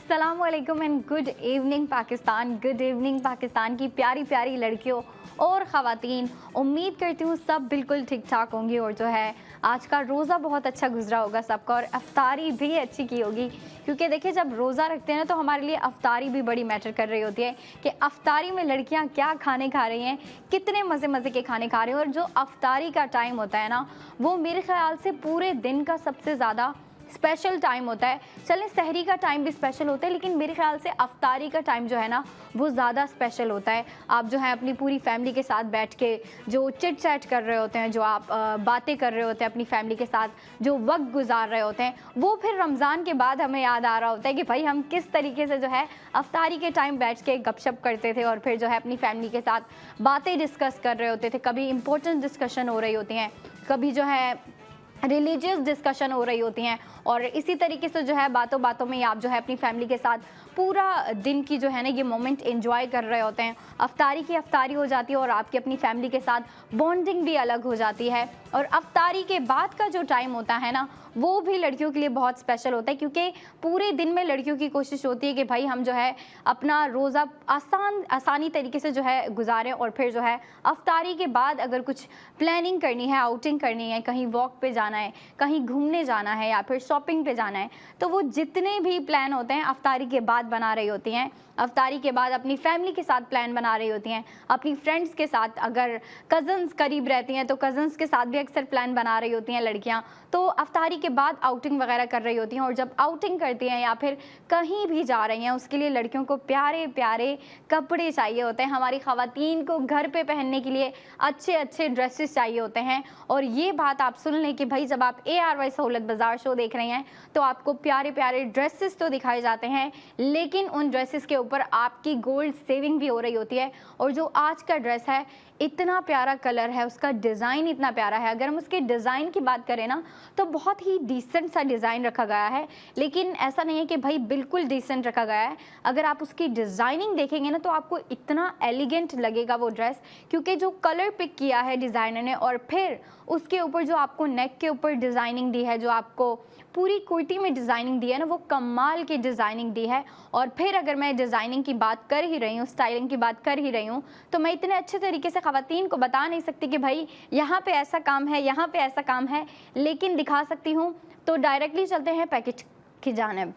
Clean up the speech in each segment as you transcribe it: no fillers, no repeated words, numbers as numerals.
अस्सलाम वालेकुम and good evening Pakistan. Good evening Pakistan की प्यारी प्यारी लड़कियों और ख़वातीन। उम्मीद करती हूँ सब बिल्कुल ठीक ठाक होंगी और जो है आज का रोज़ा बहुत अच्छा गुजरा होगा सबका और अफ्तारी भी अच्छी की होगी, क्योंकि देखिए जब रोज़ा रखते हैं ना तो हमारे लिए अफ्तारी भी बड़ी मैटर कर रही होती है कि अफ्तारी में लड़कियाँ क्या खाने खा रही हैं, कितने मज़े मज़े के खाने खा रही हैं। और जो अफ्तारी का टाइम होता है ना, वो मेरे ख़्याल से पूरे दिन का सबसे ज़्यादा स्पेशल टाइम होता है। चलें सहरी का टाइम भी स्पेशल होता है, लेकिन मेरे ख्याल से अफ्तारी का टाइम जो है ना वो ज़्यादा स्पेशल होता है। आप जो है अपनी पूरी फैमिली के साथ बैठ के जो चिट चैट कर रहे होते हैं, जो आप बातें कर रहे होते हैं अपनी फैमिली के साथ, जो वक्त गुजार रहे होते हैं, वो फिर रमज़ान के बाद हमें याद आ रहा होता है कि भाई हम किस तरीके से जो है अफ्तारी के टाइम बैठ के गपशप करते थे और फिर जो है अपनी फैमिली के साथ बातें डिस्कस कर रहे होते थे। कभी इंपॉर्टेंट डिस्कशन हो रही होती हैं, कभी जो है रिलीजियस डिस्कशन हो रही होती हैं, और इसी तरीके से जो है बातों बातों में आप जो है अपनी फैमिली के साथ पूरा दिन की जो है ना ये मोमेंट एंजॉय कर रहे होते हैं। अफ्तारी की अफ्तारी हो जाती है और आपकी अपनी फैमिली के साथ बॉन्डिंग भी अलग हो जाती है। और अफ्तारी के बाद का जो टाइम होता है ना वो भी लड़कियों के लिए बहुत स्पेशल होता है, क्योंकि पूरे दिन में लड़कियों की कोशिश होती है कि भाई हम जो है अपना रोज़ा आसानी तरीके से जो है गुजारें, और फिर जो है अफ्तारी के बाद अगर कुछ प्लानिंग करनी है, आउटिंग करनी है, कहीं वॉक पे जाना है, कहीं घूमने जाना है या फिर शॉपिंग पे जाना है, तो वो जितने भी प्लान होते हैं अफ्तारी के बाद बना रही होती हैं। अफ्तारी के बाद अपनी फैमिली के साथ प्लान बना रही होती हैं, अपनी फ्रेंड्स के साथ, अगर कज़न्स करीब रहती हैं तो कज़न्स के साथ भी अक्सर प्लान बना रही होती हैं लड़कियां। तो अफ्तारी के बाद आउटिंग वगैरह कर रही होती हैं, और जब आउटिंग करती हैं या फिर कहीं भी जा रही हैं उसके लिए लड़कियों को प्यारे प्यारे कपड़े चाहिए होते हैं। हमारी ख़वातीन को घर पे पहनने के लिए अच्छे अच्छे ड्रेसेस चाहिए होते हैं। और ये बात आप सुन लें कि भाई जब आप ARY सहूलत बाज़ार शो देख रहे हैं तो आपको प्यारे प्यारे ड्रेसेस तो दिखाए जाते हैं, लेकिन उन ड्रेसेस के ऊपर आपकी गोल्ड सेविंग भी हो रही होती है। और जो आज का ड्रेस है इतना प्यारा कलर है, उसका डिज़ाइन इतना प्यारा है। अगर हम उसके डिज़ाइन की बात करें ना तो बहुत ही डिसेंट सा डिज़ाइन रखा गया है, लेकिन ऐसा नहीं है कि भाई बिल्कुल डिसेंट रखा गया है। अगर आप उसकी डिज़ाइनिंग देखेंगे ना तो आपको इतना एलिगेंट लगेगा वो ड्रेस, क्योंकि जो कलर पिक किया है डिज़ाइनर ने और फिर उसके ऊपर जो आपको नेक के ऊपर डिज़ाइनिंग दी है, जो आपको पूरी कुर्ती में डिज़ाइनिंग दी है ना, वो कमाल की डिज़ाइनिंग दी है। और फिर अगर मैं डिज़ाइनिंग की बात कर ही रही हूँ, स्टाइलिंग की बात कर ही रही हूँ, तो मैं इतने अच्छे तरीके से ख़वातीन को बता नहीं सकती कि भाई यहाँ पे ऐसा काम है, यहाँ पे ऐसा काम है, लेकिन दिखा सकती हूँ। तो डायरेक्टली चलते हैं पैकेज की जानिब।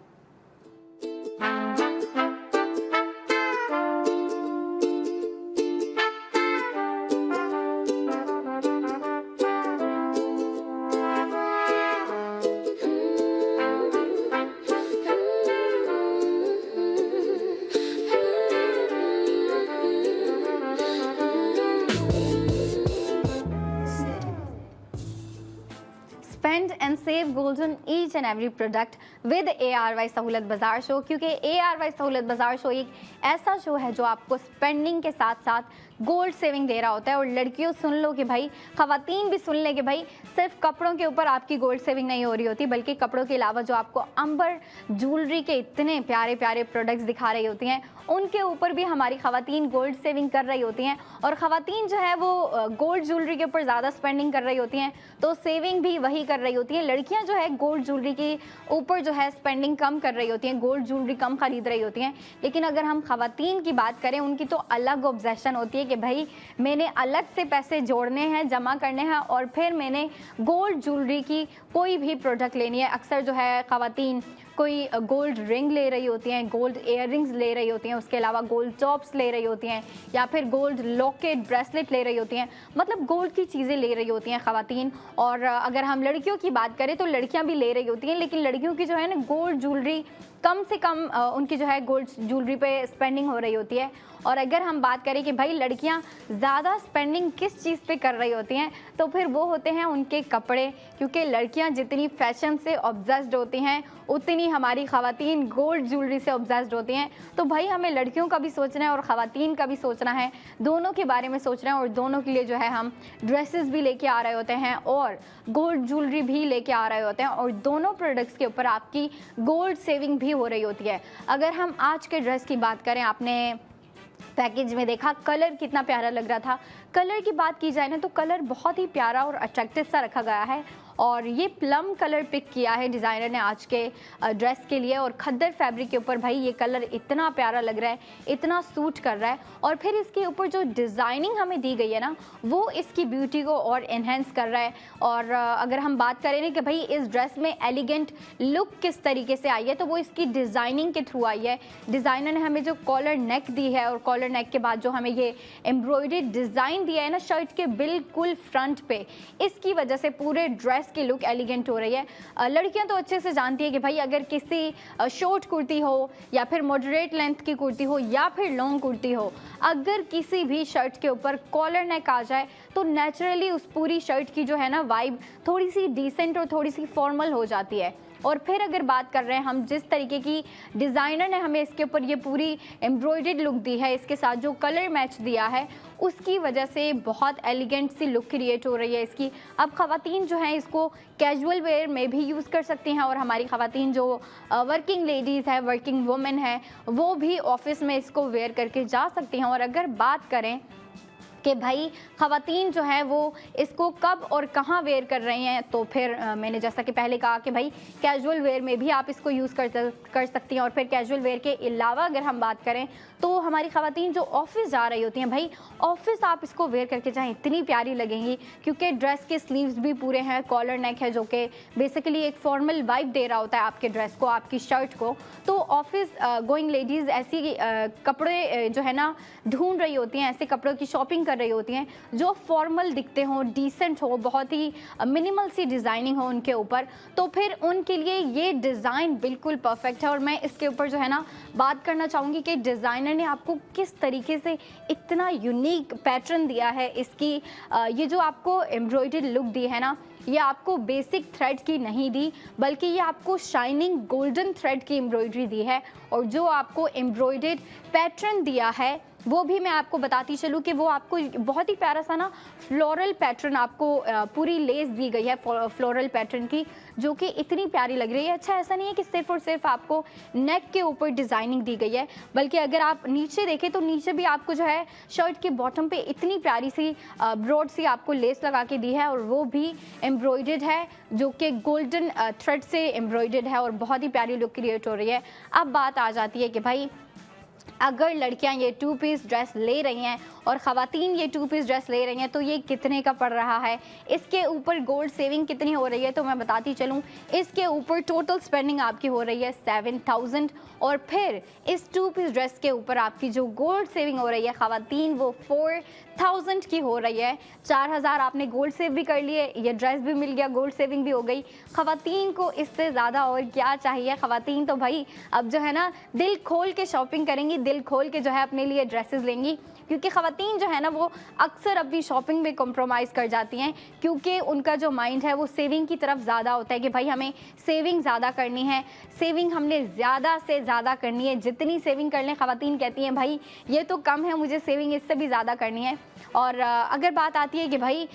Spend and save golden each and every product with ARY सहूलत बाज़ार शो, क्योंकि ARY सहूलत बाज़ार शो एक ऐसा शो है जो आपको स्पेंडिंग के साथ साथ गोल्ड सेविंग दे रहा होता है। और लड़कियों सुन लो कि भाई, ख़वातीन भी सुन ले कि भाई सिर्फ कपड़ों के ऊपर आपकी गोल्ड सेविंग नहीं हो रही होती, बल्कि कपड़ों के अलावा जो आपको अंबर ज्वेलरी के इतने प्यारे प्यारे प्रोडक्ट्स दिखा रही होती हैं उनके ऊपर भी हमारी ख़वातीन गोल्ड सेविंग कर रही होती हैं। और ख़वातीन जो है वो गोल्ड ज्वेलरी के ऊपर ज़्यादा स्पेंडिंग कर रही होती हैं, तो सेविंग भी वही कर रही होती हैं। लड़कियां जो है गोल्ड ज्वेलरी के ऊपर जो है स्पेंडिंग कम कर रही होती हैं, गोल्ड ज्वेलरी कम खरीद रही होती हैं। लेकिन अगर हम ख़वातीन की बात करें, उनकी तो अलग ऑब्सेशन होती है कि भाई मैंने अलग से पैसे जोड़ने हैं, जमा करने हैं, और फिर मैंने गोल्ड ज्वेलरी की कोई भी प्रोडक्ट लेनी है। अक्सर जो है ख़वातीन कोई गोल्ड रिंग ले रही होती हैं, गोल्ड इयररिंग्स ले रही होती हैं, उसके अलावा गोल्ड टॉप्स ले रही होती हैं, या फिर गोल्ड लॉकेट ब्रेसलेट ले रही होती हैं, मतलब गोल्ड की चीज़ें ले रही होती हैं ख़वातीन। और अगर हम लड़कियों की बात करें तो लड़कियां भी ले रही होती हैं, लेकिन लड़कियों की जो है ना गोल्ड ज्वेलरी कम से कम उनकी जो है गोल्ड ज्वेलरी पे स्पेंडिंग हो रही होती है। और अगर हम बात करें कि भाई लड़कियां ज़्यादा स्पेंडिंग किस चीज़ पे कर रही होती हैं, तो फिर वो होते हैं उनके कपड़े, क्योंकि लड़कियां जितनी फैशन से ऑब्सेस्ड होती हैं उतनी हमारी ख़वातीन गोल्ड ज्वेलरी से ऑब्सेस्ड होती हैं। तो भाई हमें लड़कियों का भी सोचना है और ख़वातीन का भी सोचना है, दोनों के बारे में सोचना है। और दोनों के लिए जो है हम ड्रेसेस भी लेके आ रहे होते हैं और गोल्ड ज्वेलरी भी लेके आ रहे होते हैं, और दोनों प्रोडक्ट्स के ऊपर आपकी गोल्ड सेविंग भी हो रही होती है। अगर हम आज के ड्रेस की बात करें, आपने पैकेज में देखा कलर कितना प्यारा लग रहा था। कलर की बात की जाए ना तो कलर बहुत ही प्यारा और अट्रैक्टिव सा रखा गया है। और ये प्लम कलर पिक किया है डिज़ाइनर ने आज के ड्रेस के लिए। और खद्दर फैब्रिक के ऊपर भाई ये कलर इतना प्यारा लग रहा है, इतना सूट कर रहा है। और फिर इसके ऊपर जो डिज़ाइनिंग हमें दी गई है ना, वो इसकी ब्यूटी को और इन्हेंस कर रहा है। और अगर हम बात करें ना कि भाई इस ड्रेस में एलिगेंट लुक किस तरीके से आई है, तो वो इसकी डिज़ाइनिंग के थ्रू आई है। डिज़ाइनर ने हमें जो कॉलर नेक दी है और कॉलर नेक के बाद जो हमें ये एम्ब्रॉयडर्ड डिज़ाइन दिया है ना शर्ट के बिल्कुल फ्रंट पे, इसकी वजह से पूरे ड्रेस की लुक एलिगेंट हो रही है। लड़कियां तो अच्छे से जानती है कि भाई अगर किसी शॉर्ट कुर्ती हो या फिर मॉडरेट लेंथ की कुर्ती हो या फिर लॉन्ग कुर्ती हो, अगर किसी भी शर्ट के ऊपर कॉलर नेक आ जाए तो नेचुरली उस पूरी शर्ट की जो है ना वाइब थोड़ी सी डिसेंट और थोड़ी सी फॉर्मल हो जाती है। और फिर अगर बात कर रहे हैं हम जिस तरीके की डिज़ाइनर ने हमें इसके ऊपर ये पूरी एम्ब्रॉयडर्ड लुक दी है, इसके साथ जो कलर मैच दिया है, उसकी वजह से बहुत एलिगेंट सी लुक क्रिएट हो रही है इसकी। अब ख़वातीन जो हैं इसको कैजुअल वेयर में भी यूज़ कर सकती हैं और हमारी ख़वातीन जो वर्किंग लेडीज़ है, वर्किंग वुमेन है, वो भी ऑफिस में इसको वेयर करके जा सकती हैं। और अगर बात करें कि भाई ख़वातीन जो है वो इसको कब और कहाँ वेयर कर रही हैं, तो फिर मैंने जैसा कि पहले कहा कि भाई कैजुअल वेयर में भी आप इसको यूज़ कर सकती हैं। और फिर कैजुअल वेयर के अलावा अगर हम बात करें तो हमारी ख़वातीन जो ऑफिस जा रही होती हैं, भाई ऑफिस आप इसको वेयर करके जाएँ, इतनी प्यारी लगेंगी क्योंकि ड्रेस के स्लीव्स भी पूरे हैं, कॉलर नेक है जो कि बेसिकली एक फॉर्मल वाइब दे रहा होता है आपके ड्रेस को, आपकी शर्ट को। तो ऑफिस गोइंग लेडीज़ ऐसी कपड़े जो है ना ढूंढ रही होती हैं, ऐसे कपड़ों की शॉपिंग कर रही होती हैं जो फॉर्मल दिखते हों, डिसेंट हो, बहुत ही मिनिमल सी डिज़ाइनिंग हो उनके ऊपर, तो फिर उनके लिए ये डिज़ाइन बिल्कुल परफेक्ट है। और मैं इसके ऊपर जो है ना बात करना चाहूँगी कि डिज़ाइनर ने आपको किस तरीके से इतना यूनिक पैटर्न दिया है। इसकी ये जो आपको एम्ब्रॉयडर्ड लुक दी है ना, ये आपको बेसिक थ्रेड की नहीं दी, बल्कि ये आपको शाइनिंग गोल्डन थ्रेड की एम्ब्रॉयडरी दी है। और जो आपको एम्ब्रॉयडर्ड पैटर्न दिया है वो भी मैं आपको बताती चलूँ कि वो आपको बहुत ही प्यारा सा ना फ्लोरल पैटर्न आपको पूरी लेस दी गई है फ्लोरल पैटर्न की, जो कि इतनी प्यारी लग रही है। अच्छा, ऐसा नहीं है कि सिर्फ और सिर्फ आपको नेक के ऊपर डिज़ाइनिंग दी गई है, बल्कि अगर आप नीचे देखें तो नीचे भी आपको जो है शर्ट के बॉटम पे इतनी प्यारी सी ब्रॉड सी आपको लेस लगा के दी है और वो भी एम्ब्रॉयडर्ड है, जो कि गोल्डन थ्रेड से एम्ब्रॉयडर्ड है और बहुत ही प्यारी लुक क्रिएट हो रही है। अब बात आ जाती है कि भाई अगर लड़कियां ये 2 पीस ड्रेस ले रही हैं और ख़वातीन ये 2 पीस ड्रेस ले रही हैं तो ये कितने का पड़ रहा है, इसके ऊपर गोल्ड सेविंग कितनी हो रही है, तो मैं बताती चलूँ। इसके ऊपर टोटल स्पेंडिंग आपकी हो रही है 7000 और फिर इस 2 पीस ड्रेस के ऊपर आपकी जो गोल्ड सेविंग हो रही है ख़वातीन वो 4000 की हो रही है। 4000 आपने गोल्ड सेव भी कर लिए, ये ड्रेस भी मिल गया, गोल्ड सेविंग भी हो गई। ख़वातीन को इससे ज़्यादा और क्या चाहिए। ख़वातीन तो भाई अब जो है ना दिल खोल के शॉपिंग करेंगी, दिल खोल के जो है अपने लिए ड्रेसेस लेंगी, क्योंकि ख़वातीन जो है ना वो अक्सर अपनी शॉपिंग में कॉम्प्रोमाइज़ कर जाती हैं, क्योंकि उनका जो माइंड है वो सेविंग की तरफ ज़्यादा होता है कि भाई हमें सेविंग ज़्यादा करनी है, सेविंग हमने ज़्यादा से ज़्यादा करनी है। जितनी सेविंग कर लें, ख़वातीन कहती हैं भाई ये तो कम है, मुझे सेविंग इससे भी ज़्यादा करनी है। और अगर बात आती है कि भाई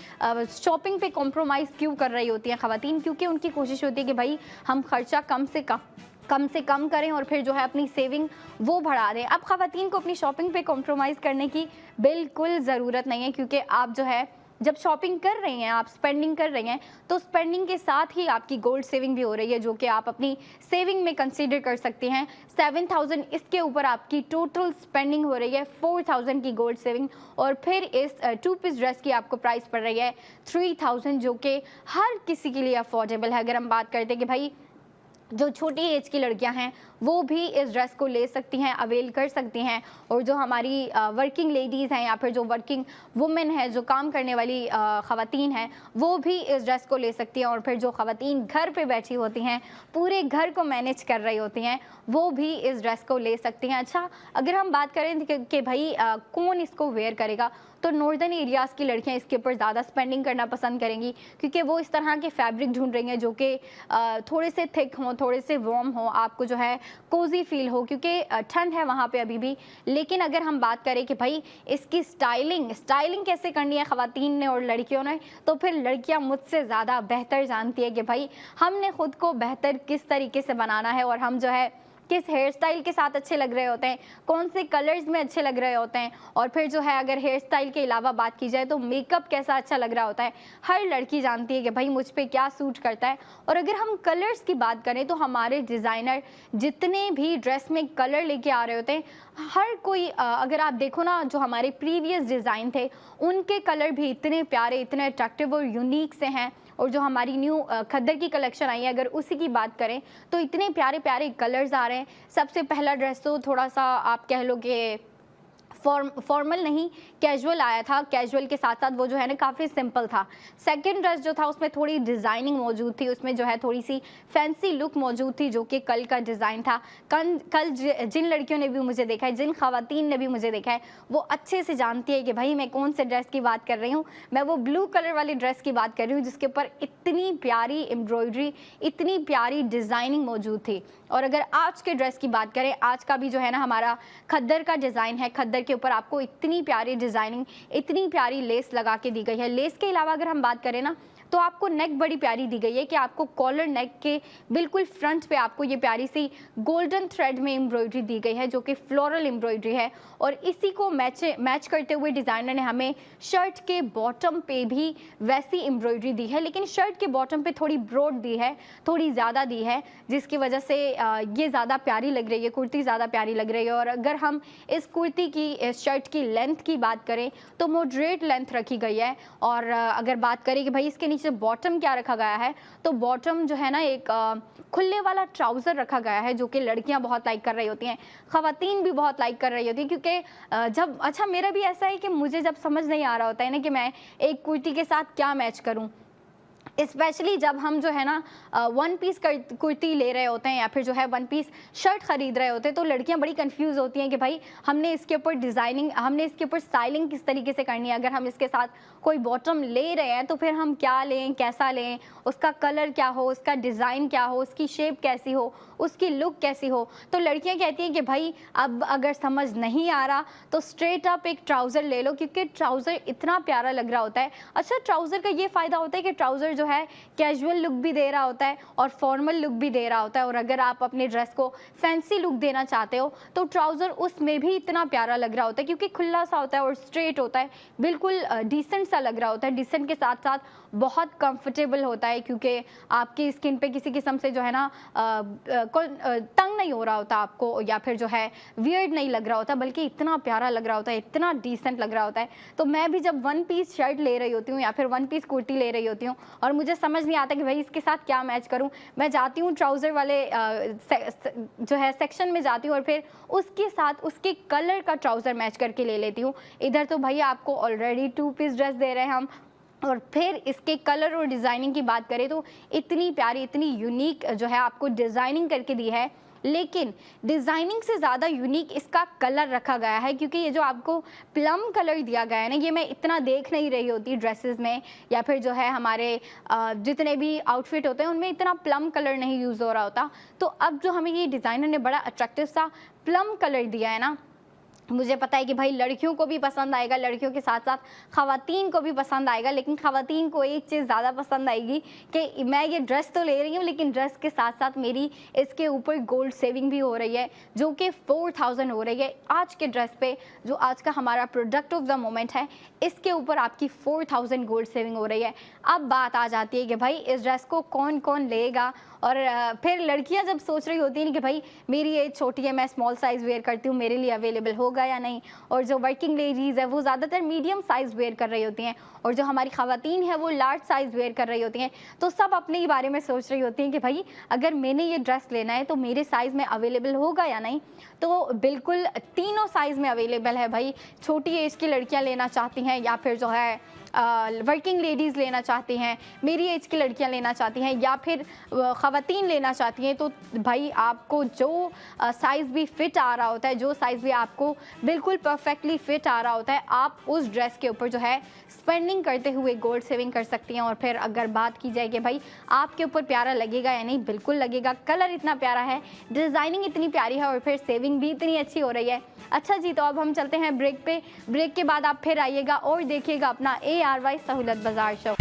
शॉपिंग पे कॉम्प्रोमाइज़ क्यों कर रही होती हैं ख़वातीन, क्योंकि उनकी कोशिश होती है कि भाई हम ख़र्चा कम से कम करें और फिर जो है अपनी सेविंग वो बढ़ा दें। अब ख़वातीन को अपनी शॉपिंग पे कॉम्प्रोमाइज़ करने की बिल्कुल ज़रूरत नहीं है, क्योंकि आप जो है जब शॉपिंग कर रही हैं, आप स्पेंडिंग कर रही हैं, तो स्पेंडिंग के साथ ही आपकी गोल्ड सेविंग भी हो रही है, जो कि आप अपनी सेविंग में कंसीडर कर सकते हैं। 7000 इसके ऊपर आपकी टोटल स्पेंडिंग हो रही है, 4000 की गोल्ड सेविंग और फिर इस 2 पीस ड्रेस की आपको प्राइस पड़ रही है 3000, जो कि हर किसी के लिए अफोर्डेबल है। अगर हम बात करते हैं कि भाई जो छोटी एज की लड़कियां हैं वो भी इस ड्रेस को ले सकती हैं, अवेल कर सकती हैं, और जो हमारी वर्किंग लेडीज़ हैं या फिर जो वर्किंग वुमेन है, जो काम करने वाली ख़वातीन हैं, वो भी इस ड्रेस को ले सकती हैं। और फिर जो ख़वातीन घर पे बैठी होती हैं, पूरे घर को मैनेज कर रही होती हैं, वो भी इस ड्रेस को ले सकती हैं। अच्छा, अगर हम बात करें कि भाई कौन इसको वेयर करेगा, तो नॉर्दर्न एरियाज़ की लड़कियां इसके ऊपर ज़्यादा स्पेंडिंग करना पसंद करेंगी, क्योंकि वो इस तरह के फैब्रिक ढूंढ रही हैं जो कि थोड़े से थिक हों, थोड़े से वार्म हों, आपको जो है कोजी फील हो, क्योंकि ठंड है वहाँ पे अभी भी। लेकिन अगर हम बात करें कि भाई इसकी स्टाइलिंग कैसे करनी है ख़वातीन ने और लड़कियों ने, तो फिर लड़कियाँ मुझसे ज़्यादा बेहतर जानती है कि भाई हमने ख़ुद को बेहतर किस तरीके से बनाना है और हम जो है किस हेयर स्टाइल के साथ अच्छे लग रहे होते हैं, कौन से कलर्स में अच्छे लग रहे होते हैं, और फिर जो है अगर हेयर स्टाइल के अलावा बात की जाए तो मेकअप कैसा अच्छा लग रहा होता है। हर लड़की जानती है कि भाई मुझ पे क्या सूट करता है। और अगर हम कलर्स की बात करें तो हमारे डिज़ाइनर जितने भी ड्रेस में कलर लेके आ रहे होते हैं, हर कोई अगर आप देखो ना, जो हमारे प्रीवियस डिज़ाइन थे उनके कलर भी इतने प्यारे, इतने अट्रैक्टिव और यूनिक से हैं। और जो हमारी न्यू खद्दर की कलेक्शन आई है, अगर उसी की बात करें तो इतने प्यारे प्यारे कलर्स आ रहे हैं। सबसे पहला ड्रेस तो थोड़ा सा आप कह लो कि फॉर्मल नहीं, कैजुअल आया था। कैजुअल के साथ साथ वो जो है ना काफ़ी सिंपल था। सेकंड ड्रेस जो था उसमें थोड़ी डिज़ाइनिंग मौजूद थी, उसमें जो है थोड़ी सी फैंसी लुक मौजूद थी, जो कि कल का डिज़ाइन था। कल जिन लड़कियों ने भी मुझे देखा है, जिन ख़वातीन ने भी मुझे देखा है, वो अच्छे से जानती है कि भाई मैं कौन से ड्रेस की बात कर रही हूँ। मैं वो ब्लू कलर वाली ड्रेस की बात कर रही हूँ जिसके ऊपर इतनी प्यारी एम्ब्रॉयडरी, इतनी प्यारी डिज़ाइनिंग मौजूद थी। और अगर आज के ड्रेस की बात करें, आज का भी जो है ना हमारा खद्दर का डिज़ाइन है। खद्दर के ऊपर आपको इतनी प्यारी डिज़ाइनिंग, इतनी प्यारी लेस लगा के दी गई है। लेस के अलावा अगर हम बात करें ना तो आपको नेक बड़ी प्यारी दी गई है कि आपको कॉलर नेक के बिल्कुल फ्रंट पे आपको ये प्यारी सी गोल्डन थ्रेड में एम्ब्रॉयडरी दी गई है, जो कि फ्लोरल एम्ब्रॉयडरी है। और इसी को मैच करते हुए डिज़ाइनर ने हमें शर्ट के बॉटम पे भी वैसी एम्ब्रॉयडरी दी है, लेकिन शर्ट के बॉटम पे थोड़ी ब्रॉड दी है, थोड़ी ज़्यादा दी है, जिसकी वजह से ये ज़्यादा प्यारी लग रही है, कुर्ती ज़्यादा प्यारी लग रही है। और अगर हम इस कुर्ती की, इस शर्ट की लेंथ की बात करें तो मॉडरेट लेंथ रखी गई है। और अगर बात करें कि भाई इसके नीचे बॉटम क्या रखा गया है, तो बॉटम जो है ना एक खुले वाला ट्राउज़र रखा गया है, जो कि लड़कियां बहुत लाइक कर रही होती हैं, ख़वातीन भी बहुत लाइक कर रही होती हैं। क्योंकि जब अच्छा मेरा भी ऐसा है कि मुझे जब समझ नहीं आ रहा होता है ना कि मैं एक कुर्ती के साथ क्या मैच करूं, स्पेशली जब हम जो है ना वन पीस कुर्ती ले रहे होते हैं या फिर जो है वन पीस शर्ट ख़रीद रहे होते हैं, तो लड़कियां बड़ी कंफ्यूज होती हैं कि भाई हमने इसके ऊपर डिज़ाइनिंग, हमने इसके ऊपर स्टाइलिंग किस तरीके से करनी है। अगर हम इसके साथ कोई बॉटम ले रहे हैं तो फिर हम क्या लें, कैसा लें, उसका कलर क्या हो, उसका डिज़ाइन क्या हो, उसकी शेप कैसी हो, उसकी लुक कैसी हो। तो लड़कियां कहती हैं कि भाई अब अगर समझ नहीं आ रहा तो स्ट्रेट अप एक ट्राउज़र ले लो, क्योंकि ट्राउज़र इतना प्यारा लग रहा होता है। अच्छा, ट्राउज़र का ये फ़ायदा होता है कि ट्राउज़र जो है कैजुअल लुक भी दे रहा होता है और फॉर्मल लुक भी दे रहा होता है। और अगर आप अपने ड्रेस को फैंसी लुक देना चाहते हो तो ट्राउज़र उसमें भी इतना प्यारा लग रहा होता है, क्योंकि खुला सा होता है और स्ट्रेट होता है, बिल्कुल डिसेंट सा लग रहा होता है। डिसेंट के साथ साथ बहुत कंफर्टेबल होता है, क्योंकि आपकी स्किन पे किसी किस्म से जो है ना तंग नहीं हो रहा होता आपको, या फिर जो है वियर्ड नहीं लग रहा होता, बल्कि इतना प्यारा लग रहा होता है, इतना डिसेंट लग रहा होता है। तो मैं भी जब वन पीस शर्ट ले रही होती हूँ या फिर वन पीस कुर्ती ले रही होती हूँ और मुझे समझ नहीं आता कि भाई इसके साथ क्या मैच करूँ, मैं जाती हूँ ट्राउज़र वाले जो है सेक्शन में जाती हूँ और फिर उसके साथ उसके कलर का ट्राउज़र मैच करके ले लेती हूँ। इधर तो भाई आपको ऑलरेडी 2 पीस ड्रेस दे रहे हैं हम, और फिर इसके कलर और डिज़ाइनिंग की बात करें तो इतनी प्यारी, इतनी यूनिक जो है आपको डिज़ाइनिंग करके दी है। लेकिन डिज़ाइनिंग से ज़्यादा यूनिक इसका कलर रखा गया है, क्योंकि ये जो आपको प्लम कलर दिया गया है ना, ये मैं इतना देख नहीं रही होती ड्रेसेस में या फिर जो है हमारे जितने भी आउटफिट होते हैं उनमें इतना प्लम कलर नहीं यूज़ हो रहा होता। तो अब जो हमें ये डिज़ाइनर ने बड़ा अट्रैक्टिव सा प्लम कलर दिया है ना, मुझे पता है कि भाई लड़कियों को भी पसंद आएगा, लड़कियों के साथ साथ ख़वातीन को भी पसंद आएगा। लेकिन ख़वातीन को एक चीज़ ज़्यादा पसंद आएगी कि मैं ये ड्रेस तो ले रही हूँ, लेकिन ड्रेस के साथ साथ मेरी इसके ऊपर गोल्ड सेविंग भी हो रही है, जो कि 4000 हो रही है। आज के ड्रेस पे जो आज का हमारा प्रोडक्ट ऑफ द मोमेंट है, इसके ऊपर आपकी 4000 गोल्ड सेविंग हो रही है। अब बात आ जाती है कि भाई इस ड्रेस को कौन कौन लेगा। और फिर लड़कियां जब सोच रही होती हैं कि भाई मेरी एज छोटी है, मैं स्मॉल साइज़ वेयर करती हूँ, मेरे लिए अवेलेबल होगा या नहीं। और जो वर्किंग लेडीज़ है वो ज़्यादातर मीडियम साइज़ वेयर कर रही होती हैं, और जो हमारी ख़वातीन है वो लार्ज साइज़ वेयर कर रही होती हैं। तो सब अपने ही बारे में सोच रही होती हैं कि भाई अगर मैंने ये ड्रेस लेना है तो मेरे साइज़ में अवेलेबल होगा या नहीं। तो बिल्कुल तीनों साइज़ में अवेलेबल है भाई। छोटी एज की लड़कियाँ लेना चाहती हैं या फिर जो है वर्किंग लेडीज़ लेना चाहती हैं, मेरी एज की लड़कियां लेना चाहती हैं या फिर ख़वातीन लेना चाहती हैं, तो भाई आपको जो साइज़ भी फ़िट आ रहा होता है, जो साइज़ भी आपको बिल्कुल परफेक्टली फ़िट आ रहा होता है, आप उस ड्रेस के ऊपर जो है स्पेंडिंग करते हुए गोल्ड सेविंग कर सकती हैं। और फिर अगर बात की जाए कि भाई आपके ऊपर प्यारा लगेगा या नहीं, बिल्कुल लगेगा। कलर इतना प्यारा है, डिज़ाइनिंग इतनी प्यारी है और फिर सेविंग भी इतनी अच्छी हो रही है। अच्छा जी, तो अब हम चलते हैं ब्रेक पे। ब्रेक के बाद आप फिर आइएगा और देखिएगा अपना ARY सहूलत बाजार शो।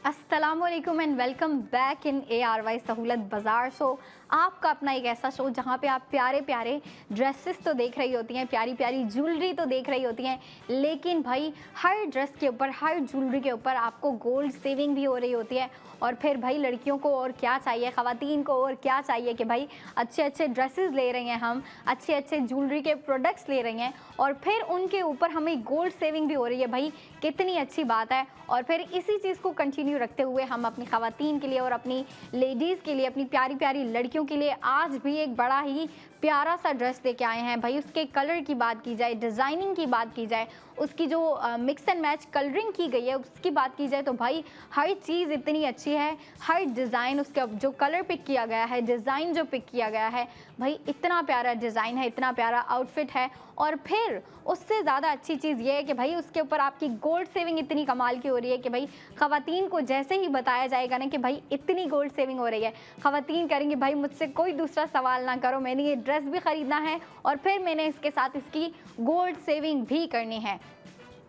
अस्सलामुअलैकुम अस्सलामुअलैकुम and welcome back in ARY सहूलत बाज़ार शो। आपका अपना एक ऐसा शो जहाँ पे आप प्यारे प्यारे ड्रेसेस तो देख रही होती हैं, प्यारी प्यारी ज्वेलरी तो देख रही होती हैं, लेकिन भाई हर ड्रेस के ऊपर, हर ज्वेलरी के ऊपर आपको गोल्ड सेविंग भी हो रही होती है। और फिर भाई लड़कियों को और क्या चाहिए, ख़वातीन को और क्या चाहिए कि भाई अच्छे अच्छे ड्रेसेस ले रही हैं, हम अच्छे अच्छे ज्वेलरी के प्रोडक्ट्स ले रही हैं और फिर उनके ऊपर हमें गोल्ड सेविंग भी हो रही है। भाई कितनी अच्छी बात है। और फिर इसी चीज़ को कंटिन्यू रखते हुए हम अपनी ख़वातीन के लिए और अपनी लेडीज़ के लिए, अपनी प्यारी प्यारी लड़कियों के लिए आज भी एक बड़ा ही प्यारा सा ड्रेस लेके आए हैं। भाई उसके कलर की बात की जाए, डिज़ाइनिंग की बात की जाए, उसकी जो मिक्स एंड मैच कलरिंग की गई है उसकी बात की जाए तो भाई हर चीज़ इतनी अच्छी है। हर डिज़ाइन, उसका जो कलर पिक किया गया है, डिज़ाइन जो पिक किया गया है, भाई इतना प्यारा डिज़ाइन है, इतना प्यारा आउटफिट है। और फिर उससे ज़्यादा अच्छी चीज़ ये है कि भाई उसके ऊपर आपकी गोल्ड सेविंग इतनी कमाल की हो रही है कि भाई ख़वातीन को जैसे ही बताया जाएगा ना कि भाई इतनी गोल्ड सेविंग हो रही है, ख़वातीन करेंगी भाई मुझसे कोई दूसरा सवाल ना करो, मैंने ये ड्रेस भी ख़रीदना है और फिर मैंने इसके साथ इसकी गोल्ड सेविंग भी करनी है।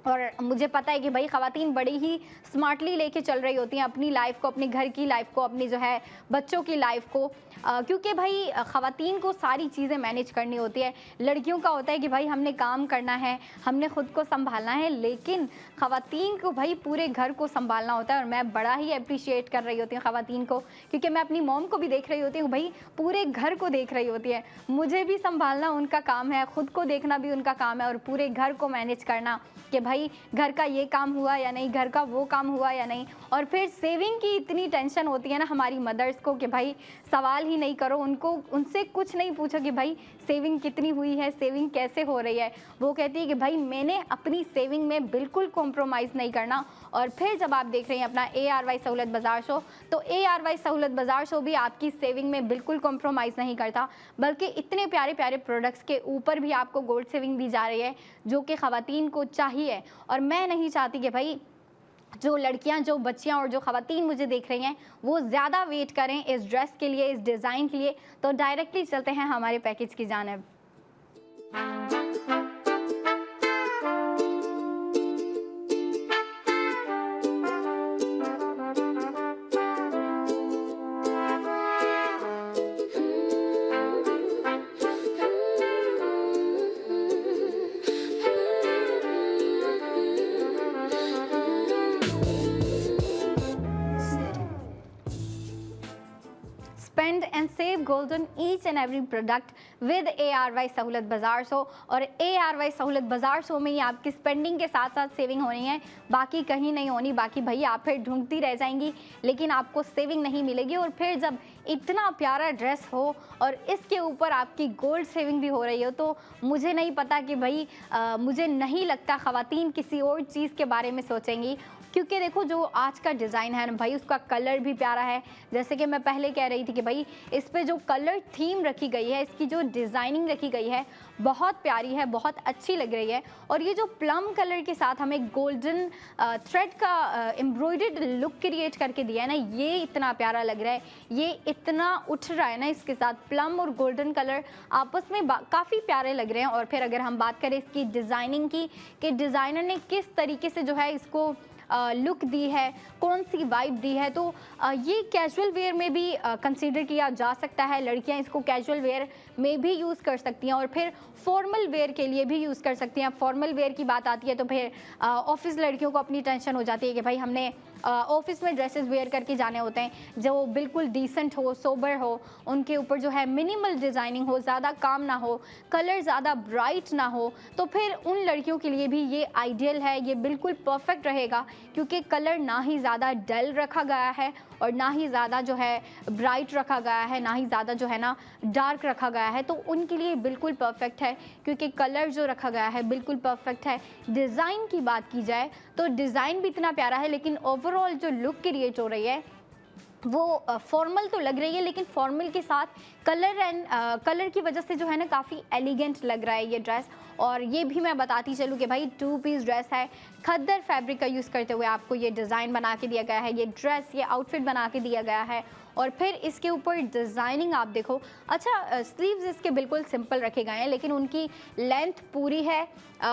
और मुझे पता है कि भाई ख़वातीन बड़ी ही स्मार्टली लेके चल रही होती हैं अपनी लाइफ को, अपने घर की लाइफ को, अपनी जो है बच्चों की लाइफ को, क्योंकि भाई ख़वातीन को सारी चीज़ें मैनेज करनी होती है। लड़कियों का होता है कि भाई हमने काम करना है, हमने ख़ुद को संभालना है, लेकिन ख़वातीन को भाई पूरे घर को संभालना होता है। और मैं बड़ा ही अप्रिशिएट कर रही होती हूँ ख़वातीन को, क्योंकि मैं अपनी मॉम को भी देख रही होती हूँ, भाई पूरे घर को देख रही होती है। मुझे भी संभालना उनका काम है, ख़ुद को देखना भी उनका काम है और पूरे घर को मैनेज करना कि भाई घर का ये काम हुआ या नहीं, घर का वो काम हुआ या नहीं। और फिर सेविंग की इतनी टेंशन होती है ना हमारी मदर्स को कि भाई सवाल ही नहीं करो, उनसे कुछ नहीं पूछो कि भाई सेविंग कितनी हुई है, सेविंग कैसे हो रही है। वो कहती है कि भाई मैंने अपनी सेविंग में बिल्कुल कॉम्प्रोमाइज़ नहीं करना। और फिर जब आप देख रहे हैं अपना ARY सहूलत बाज़ार शो, तो ARY सहूलत बाज़ार शो भी आपकी सेविंग में बिल्कुल कॉम्प्रोमाइज़ नहीं करता, बल्कि इतने प्यारे प्यारे प्रोडक्ट्स के ऊपर भी आपको गोल्ड सेविंग दी जा रही है जो कि ख़वातीन को चाहिए। और मैं नहीं चाहती कि भाई जो लड़कियां, जो बच्चियां और जो ख़वातीन मुझे देख रही हैं वो ज़्यादा वेट करें इस ड्रेस के लिए, इस डिज़ाइन के लिए। तो डायरेक्टली चलते हैं हमारे पैकेज की जानिब। Spend and save gold on each and every product with ARY सहूलत बाज़ार शो। और ARY सहूलत बाज़ार शो में ही आपकी स्पेंडिंग के साथ साथ सेविंग होनी है, बाकी कहीं नहीं होनी। बाकी भैया आप फिर ढूंढती रह जाएंगी लेकिन आपको सेविंग नहीं मिलेगी। और फिर जब इतना प्यारा ड्रेस हो और इसके ऊपर आपकी गोल्ड सेविंग भी हो रही हो तो मुझे नहीं पता कि भाई मुझे नहीं लगता ख़वातीन किसी और चीज़ के बारे में सोचेंगी। क्योंकि देखो जो आज का डिज़ाइन है ना भाई, उसका कलर भी प्यारा है। जैसे कि मैं पहले कह रही थी कि भाई इस पे जो कलर थीम रखी गई है, इसकी जो डिज़ाइनिंग रखी गई है बहुत प्यारी है, बहुत अच्छी लग रही है। और ये जो प्लम कलर के साथ हमें गोल्डन थ्रेड का एम्ब्रॉयडर्ड लुक क्रिएट करके दिया है ना, ये इतना प्यारा लग रहा है, ये इतना उठ रहा है ना, इसके साथ प्लम और गोल्डन कलर आपस में काफ़ी प्यारे लग रहे हैं। और फिर अगर हम बात करें इसकी डिज़ाइनिंग की कि डिज़ाइनर ने किस तरीके से जो है इसको लुक दी है, कौन सी वाइब दी है, तो ये कैजुअल वेयर में भी कंसीडर किया जा सकता है। लड़कियां इसको कैजुअल वेयर में भी यूज़ कर सकती हैं और फिर फॉर्मल वेयर के लिए भी यूज़ कर सकती हैं। फॉर्मल वेयर की बात आती है तो फिर ऑफिस लड़कियों को अपनी टेंशन हो जाती है कि भाई हमने ऑफिस में ड्रेसेस वेयर करके जाने होते हैं जो बिल्कुल डिसेंट हो, सोबर हो, उनके ऊपर जो है मिनिमल डिज़ाइनिंग हो, ज़्यादा काम ना हो, कलर ज़्यादा ब्राइट ना हो। तो फिर उन लड़कियों के लिए भी ये आइडियल है, ये बिल्कुल परफेक्ट रहेगा क्योंकि कलर ना ही ज़्यादा डल रखा गया है और ना ही ज़्यादा जो है ब्राइट रखा गया है, ना ही ज़्यादा जो है ना डार्क रखा गया है। तो उनके लिए बिल्कुल परफेक्ट है क्योंकि कलर जो रखा गया है बिल्कुल परफेक्ट है। डिज़ाइन की बात की जाए तो डिज़ाइन भी इतना प्यारा है, लेकिन ओवरऑल जो लुक क्रिएट हो रही है वो फॉर्मल तो लग रही है, लेकिन फॉर्मल के साथ कलर की वजह से जो है ना काफ़ी एलिगेंट लग रहा है ये ड्रेस। और ये भी मैं बताती चलूँ कि भाई 2 पीस ड्रेस है, खद्दर फैब्रिक का यूज़ करते हुए आपको ये डिज़ाइन बना के दिया गया है, ये ड्रेस, ये आउटफिट बना के दिया गया है। और फिर इसके ऊपर डिज़ाइनिंग आप देखो, अच्छा स्लीव्स इसके बिल्कुल सिंपल रखे गए हैं, लेकिन उनकी लेंथ पूरी है,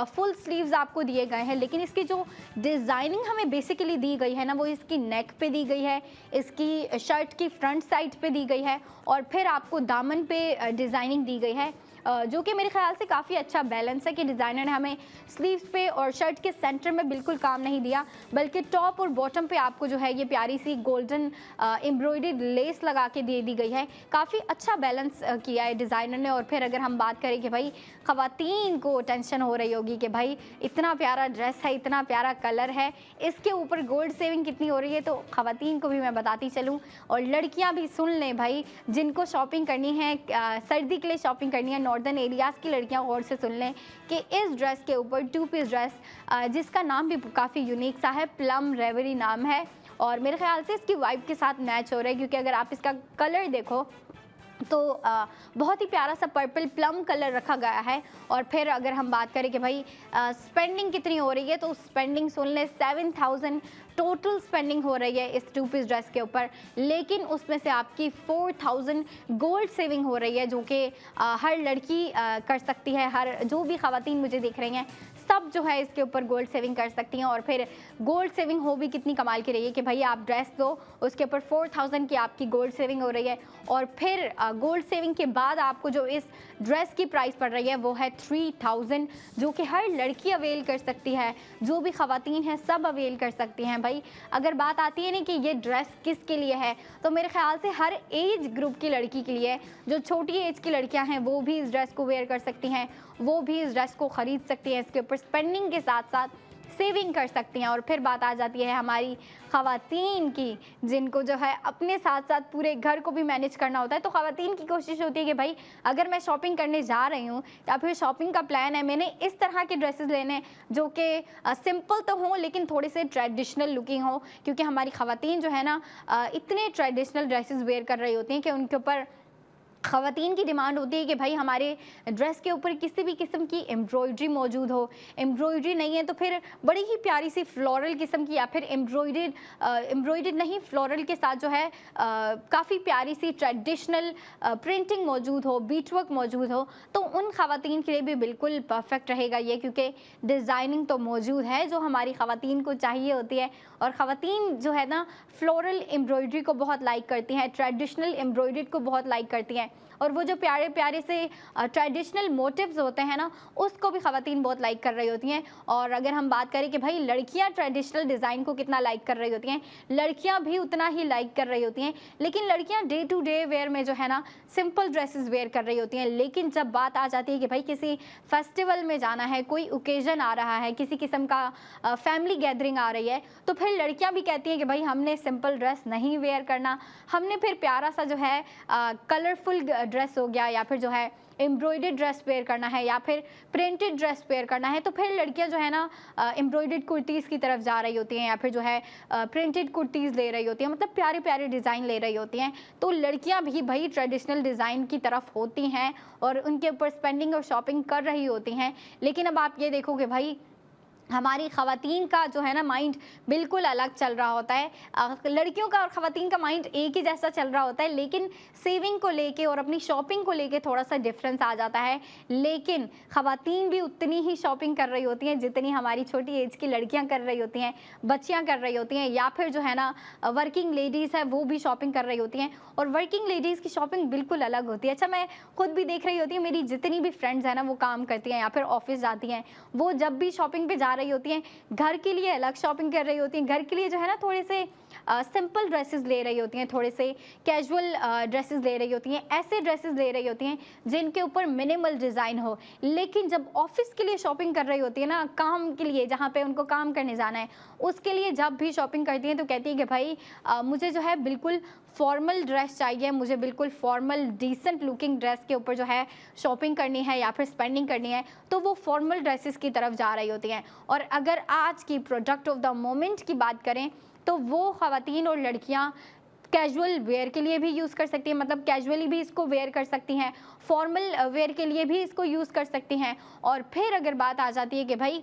फुल स्लीव्स आपको दिए गए हैं। लेकिन इसकी जो डिज़ाइनिंग हमें बेसिकली दी गई है ना, वो इसकी नेक पे दी गई है, इसकी शर्ट की फ्रंट साइड पे दी गई है, और फिर आपको दामन पे डिज़ाइनिंग दी गई है, जो कि मेरे ख्याल से काफ़ी अच्छा बैलेंस है कि डिज़ाइनर ने हमें स्लीव्स पे और शर्ट के सेंटर में बिल्कुल काम नहीं दिया, बल्कि टॉप और बॉटम पे आपको जो है ये प्यारी सी गोल्डन एम्ब्रॉयडर्ड लेस लगा के दे दी गई है। काफ़ी अच्छा बैलेंस किया है डिज़ाइनर ने। और फिर अगर हम बात करें कि भाई ख़वातीन को टेंशन हो रही होगी कि भाई इतना प्यारा ड्रेस है, इतना प्यारा कलर है, इसके ऊपर गोल्ड सेविंग कितनी हो रही है, तो ख़वातीन को भी मैं बताती चलूँ और लड़कियाँ भी सुन लें भाई, जिनको शॉपिंग करनी है, सर्दी के लिए शॉपिंग करनी है, नॉर्दर्न एरियाज़ की लड़कियां गौर से सुन लें कि इस ड्रेस के ऊपर 2 पीस ड्रेस, जिसका नाम भी काफ़ी यूनिक सा है, प्लम रेवरी नाम है, और मेरे ख्याल से इसकी वाइब के साथ मैच हो रहा है, क्योंकि अगर आप इसका कलर देखो तो बहुत ही प्यारा सा पर्पल प्लम कलर रखा गया है। और फिर अगर हम बात करें कि भाई स्पेंडिंग कितनी हो रही है, तो स्पेंडिंग सुन लें 7000 टोटल स्पेंडिंग हो रही है इस 2 पीस ड्रेस के ऊपर, लेकिन उसमें से आपकी 4000 गोल्ड सेविंग हो रही है, जो कि हर लड़की कर सकती है, हर जो भी ख़वातीन मुझे देख रही हैं सब जो है इसके ऊपर गोल्ड सेविंग कर सकती हैं। और फिर गोल्ड सेविंग हो भी कितनी कमाल की रही है कि भाई आप ड्रेस दो, उसके ऊपर 4000 की आपकी गोल्ड सेविंग हो रही है, और फिर गोल्ड सेविंग के बाद आपको जो इस ड्रेस की प्राइस पड़ रही है वो है 3000, जो कि हर लड़की अवेल कर सकती है, जो भी ख़वातीन हैं सब अवेल कर सकती हैं। भाई अगर बात आती है ना कि ये ड्रेस किसके लिए है, तो मेरे ख्याल से हर एज ग्रुप की लड़की के लिए, जो छोटी एज की लड़कियां हैं वो भी इस ड्रेस को वेयर कर सकती हैं, वो भी इस ड्रेस को ख़रीद सकती हैं, इसके ऊपर स्पेंडिंग के साथ साथ सेविंग कर सकती हैं। और फिर बात आ जाती है हमारी ख़वातीन की, जिनको जो है अपने साथ साथ पूरे घर को भी मैनेज करना होता है, तो ख़वातीन की कोशिश होती है कि भाई अगर मैं शॉपिंग करने जा रही हूँ या फिर शॉपिंग का प्लान है, मैंने इस तरह के ड्रेसेस लेने जो कि सिंपल तो हों लेकिन थोड़े से ट्रेडिशनल लुकिंग हो, क्योंकि हमारी ख़वातीन जो है ना इतने ट्रेडिशनल ड्रेसेस वेयर कर रही होती हैं कि उनके ऊपर ख़वातीन की डिमांड होती है कि भाई हमारे ड्रेस के ऊपर किसी भी किस्म की एम्ब्रॉयडरी मौजूद हो। एम्ब्रॉयडरी नहीं है तो फिर बड़ी ही प्यारी सी फ्लोरल किस्म की, या फिर एम्ब्रॉयडर्ड नहीं, फ्लोरल के साथ जो है काफ़ी प्यारी सी ट्रेडिशनल प्रिंटिंग मौजूद हो, बीट वर्क मौजूद हो, तो उन ख़वातीन के लिए भी बिल्कुल परफेक्ट रहेगा ये, क्योंकि डिज़ाइनिंग तो मौजूद है जो हमारी ख़वातीन को चाहिए होती है। और ख़वातीन जो है ना फ्लोरल एम्ब्रॉयडरी को बहुत लाइक करती हैं, ट्रेडिशनल एम्ब्रॉयडरी को बहुत लाइक करती हैं, और वो जो प्यारे प्यारे से ट्रेडिशनल मोटिव्स होते हैं ना, उसको भी ख़वातीन बहुत लाइक कर रही होती हैं। और अगर हम बात करें कि भाई लड़कियां ट्रेडिशनल डिज़ाइन को कितना लाइक कर रही होती हैं, लड़कियां भी उतना ही लाइक कर रही होती हैं, लेकिन लड़कियां डे टू डे वेयर में जो है ना सिंपल ड्रेसेस वेयर कर रही होती हैं। लेकिन जब बात आ जाती है कि भाई किसी फेस्टिवल में जाना है, कोई ओकेजन आ रहा है, किसी किस्म का फैमिली गैदरिंग आ रही है, तो फिर लड़कियां भी कहती हैं कि भाई हमने सिंपल ड्रेस नहीं वेयर करना, हमने फिर प्यारा सा जो है कलरफुल ड्रेस हो गया, या फिर जो है एम्ब्रॉयडर्ड ड्रेस वेयर करना है, या फिर प्रिंटेड ड्रेस वेयर करना है, तो फिर लड़कियां जो है ना एम्ब्रॉयडर्ड कुर्तीज़ की तरफ जा रही होती हैं, या फिर जो है प्रिंटेड कुर्तीज़ ले रही होती हैं, मतलब प्यारे प्यारे डिज़ाइन ले रही होती हैं। तो लड़कियां भी भाई ट्रेडिशनल डिज़ाइन की तरफ होती हैं और उनके ऊपर स्पेंडिंग और शॉपिंग कर रही होती हैं। लेकिन अब आप ये देखो कि भाई हमारी ख़वातीन का जो है ना माइंड बिल्कुल अलग चल रहा होता है। लड़कियों का और ख़वातीन का माइंड एक ही जैसा चल रहा होता है, लेकिन सेविंग को लेके और अपनी शॉपिंग को लेके थोड़ा सा डिफरेंस आ जाता है। लेकिन ख़वातीन भी उतनी ही शॉपिंग कर रही होती हैं जितनी हमारी छोटी एज की लड़कियां कर रही होती हैं, बच्चियां कर रही होती हैं, या फिर जो है ना वर्किंग लेडीज़ है वो भी शॉपिंग कर रही होती हैं। और वर्किंग लेडीज़ की शॉपिंग बिल्कुल अलग होती है। अच्छा, मैं खुद भी देख रही होती हूँ, मेरी जितनी भी फ्रेंड्स हैं ना वो काम करती हैं या फिर ऑफिस जाती हैं, वो जब भी शॉपिंग पे जा रही होती हैं, घर के लिए अलग शॉपिंग कर रही होती हैं, घर के लिए जो है ना थोड़े से सिंपल ड्रेसेस ले रही होती हैं, थोड़े से कैजुअल ड्रेसेस ले रही होती हैं, ऐसे ड्रेसेस ले रही होती हैं जिनके ऊपर मिनिमल डिज़ाइन हो। लेकिन जब ऑफिस के लिए शॉपिंग कर रही होती है ना, काम के लिए, जहाँ पे उनको काम करने जाना है, उसके लिए जब भी शॉपिंग करती हैं तो कहती है कि भाई मुझे जो है बिल्कुल फॉर्मल ड्रेस चाहिए, मुझे बिल्कुल फॉर्मल डिसेंट लुकिंग ड्रेस के ऊपर जो है शॉपिंग करनी है या फिर स्पेंडिंग करनी है, तो वो फॉर्मल ड्रेसेस की तरफ जा रही होती हैं। और अगर आज की प्रोडक्ट ऑफ द मोमेंट की बात करें तो वो ख़वातीन और लड़कियां कैजुअल वेयर के लिए भी यूज़ कर सकती हैं, मतलब कैजुअली भी इसको वेयर कर सकती हैं, फॉर्मल वेयर के लिए भी इसको यूज़ कर सकती हैं। और फिर अगर बात आ जाती है कि भाई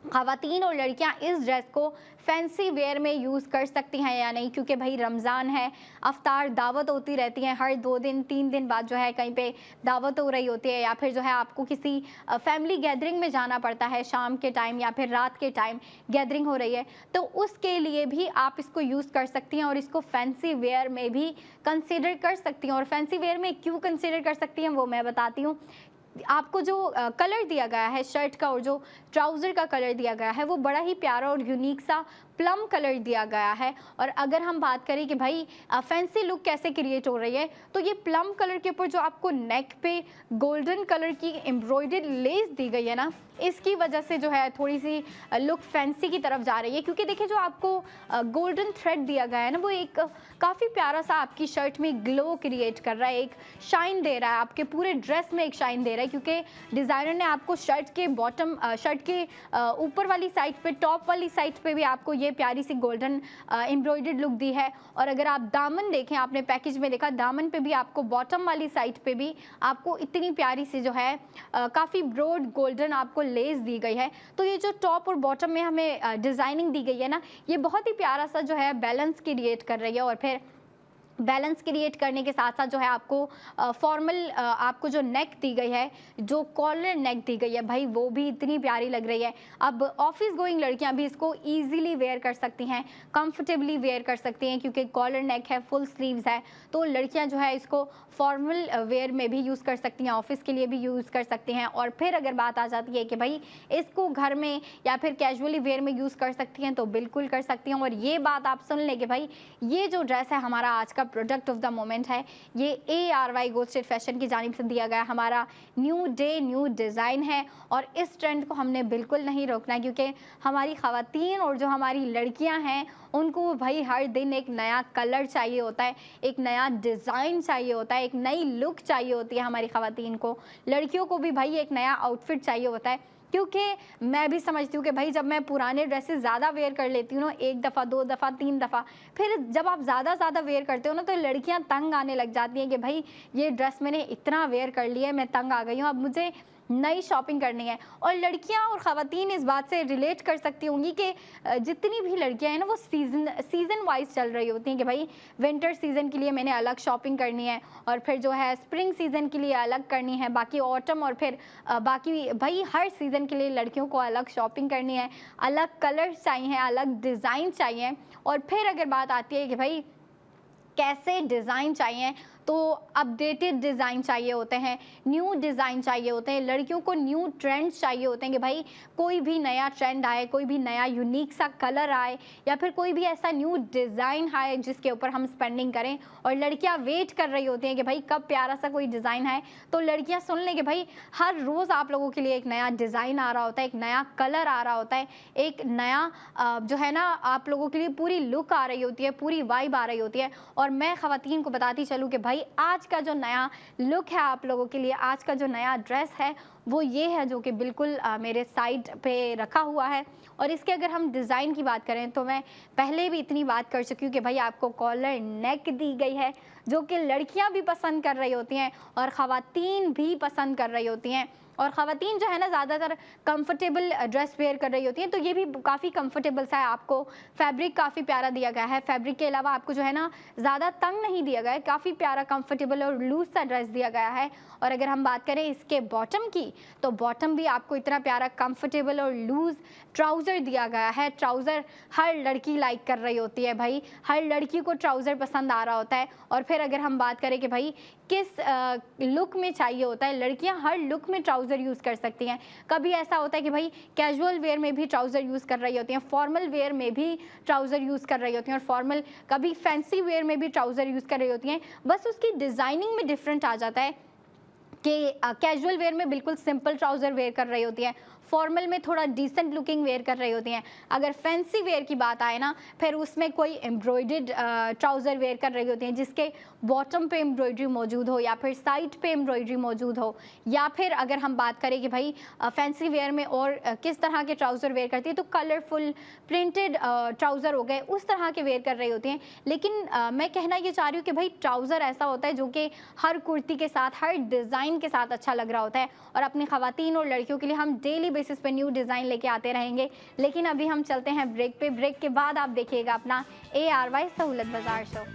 ख़वातीन और लड़कियां इस ड्रेस को फैंसी वेयर में यूज़ कर सकती हैं या नहीं, क्योंकि भाई रमज़ान है, अफ्तार दावत होती रहती है, हर 2 दिन 3 दिन बाद जो है कहीं पे दावत हो रही होती है, या फिर जो है आपको किसी फैमिली गैदरिंग में जाना पड़ता है शाम के टाइम या फिर रात के टाइम गैदरिंग हो रही है, तो उसके लिए भी आप इसको यूज़ कर सकती हैं और इसको फैंसी वेयर में भी कंसिडर कर सकती हैं। और फैंसी वेयर में क्यों कंसिडर कर सकती हैं वो मैं बताती हूँ। आपको जो कलर दिया गया है शर्ट का और जो ट्राउज़र का कलर दिया गया है वो बड़ा ही प्यारा और यूनिक सा प्लम कलर दिया गया है। और अगर हम बात करें कि भाई फैंसी लुक कैसे क्रिएट हो रही है, तो ये प्लम कलर के ऊपर जो आपको नेक पे गोल्डन कलर की एम्ब्रॉयडर्ड लेस दी गई है ना, इसकी वजह से जो है थोड़ी सी लुक फैंसी की तरफ जा रही है। क्योंकि देखिए जो आपको गोल्डन थ्रेड दिया गया है ना, वो एक काफ़ी प्यारा सा आपकी शर्ट में ग्लो क्रिएट कर रहा है, एक शाइन दे रहा है, आपके पूरे ड्रेस में एक शाइन दे रहा है। क्योंकि डिज़ाइनर ने आपको शर्ट के बॉटम शर्ट के ऊपर वाली साइड पे, टॉप वाली साइड पे भी आपको ये प्यारी सी गोल्डन एम्ब्रॉयडर्ड लुक दी है। और अगर आप दामन देखें, आपने पैकेज में देखा, दामन पे भी आपको बॉटम वाली साइड पे भी आपको इतनी प्यारी सी जो है काफ़ी ब्रॉड गोल्डन आपको लेस दी गई है। तो ये जो टॉप और बॉटम में हमें डिज़ाइनिंग दी गई है ना, ये बहुत ही प्यारा सा जो है बैलेंस क्रिएट कर रही है। और फिर बैलेंस क्रिएट करने के साथ साथ जो है आपको फॉर्मल आपको जो नेक दी गई है, जो कॉलर नेक दी गई है भाई, वो भी इतनी प्यारी लग रही है। अब ऑफिस गोइंग लड़कियां भी इसको इजीली वेयर कर सकती हैं, कंफर्टेबली वेयर कर सकती हैं, क्योंकि कॉलर नेक है, फुल स्लीव्स है, तो लड़कियां जो है इसको फॉर्मल वेयर में भी यूज़ कर सकती हैं, ऑफिस के लिए भी यूज़ कर सकती हैं। और फिर अगर बात आ जाती है कि भाई इसको घर में या फिर कैजुअली वेयर में यूज़ कर सकती हैं, तो बिल्कुल कर सकती हैं। और ये बात आप सुन लें कि भाई ये जो ड्रेस है हमारा आज का प्रोडक्ट ऑफ द मोमेंट है, ये ARY गो स्ट्रेट फैशन की जानिब से दिया गया हमारा न्यू डे न्यू डिज़ाइन है। और इस ट्रेंड को हमने बिल्कुल नहीं रोकना है, क्योंकि हमारी ख़वातीन और जो हमारी लड़कियां हैं उनको भाई हर दिन एक नया कलर चाहिए होता है, एक नया डिज़ाइन चाहिए होता है, एक नई लुक चाहिए होती है हमारी ख़वातीन को। लड़कियों को भी भाई एक नया आउटफिट चाहिए होता है, क्योंकि मैं भी समझती हूँ कि भाई जब मैं पुराने ड्रेसेस ज़्यादा वेयर कर लेती हूँ ना, 1 दफ़ा 2 दफ़ा 3 दफ़ा, फिर जब आप ज़्यादा वेयर करते हो ना, तो लड़कियाँ तंग आने लग जाती हैं कि भाई ये ड्रेस मैंने इतना वेयर कर लिया है, मैं तंग आ गई हूँ, अब मुझे नई शॉपिंग करनी है। और लड़कियां और ख़वातीन इस बात से रिलेट कर सकती होंगी कि जितनी भी लड़कियां हैं ना, वो सीज़न वाइज चल रही होती हैं कि भाई विंटर सीज़न के लिए मैंने अलग शॉपिंग करनी है, और फिर जो है स्प्रिंग सीज़न के लिए अलग करनी है, बाकी ऑटम और फिर बाकी भाई हर सीज़न के लिए लड़कियों को अलग शॉपिंग करनी है, अलग कलर्स चाहिए, अलग डिज़ाइन चाहिए। और फिर अगर बात आती है कि भाई कैसे डिज़ाइन चाहिए, तो अपडेटेड डिज़ाइन चाहिए होते हैं, न्यू डिज़ाइन चाहिए होते हैं, लड़कियों को न्यू ट्रेंड्स चाहिए होते हैं कि भाई कोई भी नया ट्रेंड आए, कोई भी नया यूनिक सा कलर आए, या फिर कोई भी ऐसा न्यू डिज़ाइन आए जिसके ऊपर हम स्पेंडिंग करें। और लड़कियां वेट कर रही होती हैं कि भाई कब प्यारा सा कोई डिज़ाइन आए। तो लड़कियां सुन लें कि भाई हर रोज़ आप लोगों के लिए एक नया डिज़ाइन आ रहा होता है, एक नया कलर आ रहा होता है, एक नया जो है ना आप लोगों के लिए पूरी लुक आ रही होती है, पूरी वाइब आ रही होती है। और मैं ख़वातीन को बताती चलूँ कि भाई आज का जो नया लुक है आप लोगों के लिए, आज का जो नया ड्रेस है वो ये है, जो कि बिल्कुल मेरे साइड पे रखा हुआ है। और इसके अगर हम डिज़ाइन की बात करें, तो मैं पहले भी इतनी बात कर चुकी हूँ कि भाई आपको कॉलर नेक दी गई है, जो कि लड़कियां भी पसंद कर रही होती हैं और ख़वातीन भी पसंद कर रही होती हैं। और ख़वातीन जो है ना ज़्यादातर कंफर्टेबल ड्रेस वेयर कर रही होती हैं, तो ये भी काफ़ी कंफर्टेबल सा है। आपको फैब्रिक काफ़ी प्यारा दिया गया है, फैब्रिक के अलावा आपको जो है ना ज़्यादा तंग नहीं दिया गया है, काफ़ी प्यारा कंफर्टेबल और लूज सा ड्रेस दिया गया है। और अगर हम बात करें इसके बॉटम की, तो बॉटम भी आपको इतना प्यारा कंफर्टेबल और लूज़ ट्राउज़र दिया गया है। ट्राउज़र हर लड़की लाइक कर रही होती है भाई, हर लड़की को ट्राउज़र पसंद आ रहा होता है। और फिर अगर हम बात करें कि भाई किस लुक में चाहिए होता है, लड़कियां हर लुक में ट्राउज़र यूज़ कर सकती हैं। कभी ऐसा होता है कि भाई कैजुअल वेयर में भी ट्राउज़र यूज़ कर रही होती हैं, फॉर्मल वेयर में भी ट्राउज़र यूज़ कर रही होती हैं, और फॉर्मल कभी फैंसी वेयर में भी ट्राउज़र यूज़ कर रही होती हैं। बस उसकी डिज़ाइनिंग में डिफरेंट आ जाता है कि कैजुअल वेयर में बिल्कुल सिंपल ट्राउज़र वेयर कर रही होती है, फॉर्मल में थोड़ा डिसेंट लुकिंग वेयर कर रही होती हैं। अगर फैंसी वेयर की बात आए ना, फिर उसमें कोई एम्ब्रॉयडर्ड ट्राउज़र वेयर कर रही होती हैं जिसके बॉटम पे एम्ब्रॉयडरी मौजूद हो या फिर साइड पे एम्ब्रॉयडरी मौजूद हो, या फिर अगर हम बात करें कि भाई फैंसी वेयर में और किस तरह के ट्राउज़र वेयर करती है, तो कलरफुल प्रिंटेड ट्राउज़र हो गए, उस तरह के वेयर कर रही होती हैं। लेकिन मैं कहना ये चाह रही हूँ कि भाई ट्राउज़र ऐसा होता है जो कि हर कुर्ती के साथ, हर डिज़ाइन के साथ अच्छा लग रहा होता है, और अपनी ख़वातीन और लड़कियों के लिए हम डेली बेसिस पे न्यू डिज़ाइन लेके आते रहेंगे। लेकिन अभी हम चलते हैं ब्रेक पे। ब्रेक के बाद आप देखिएगा अपना ARY सहूलत बाज़ार शो।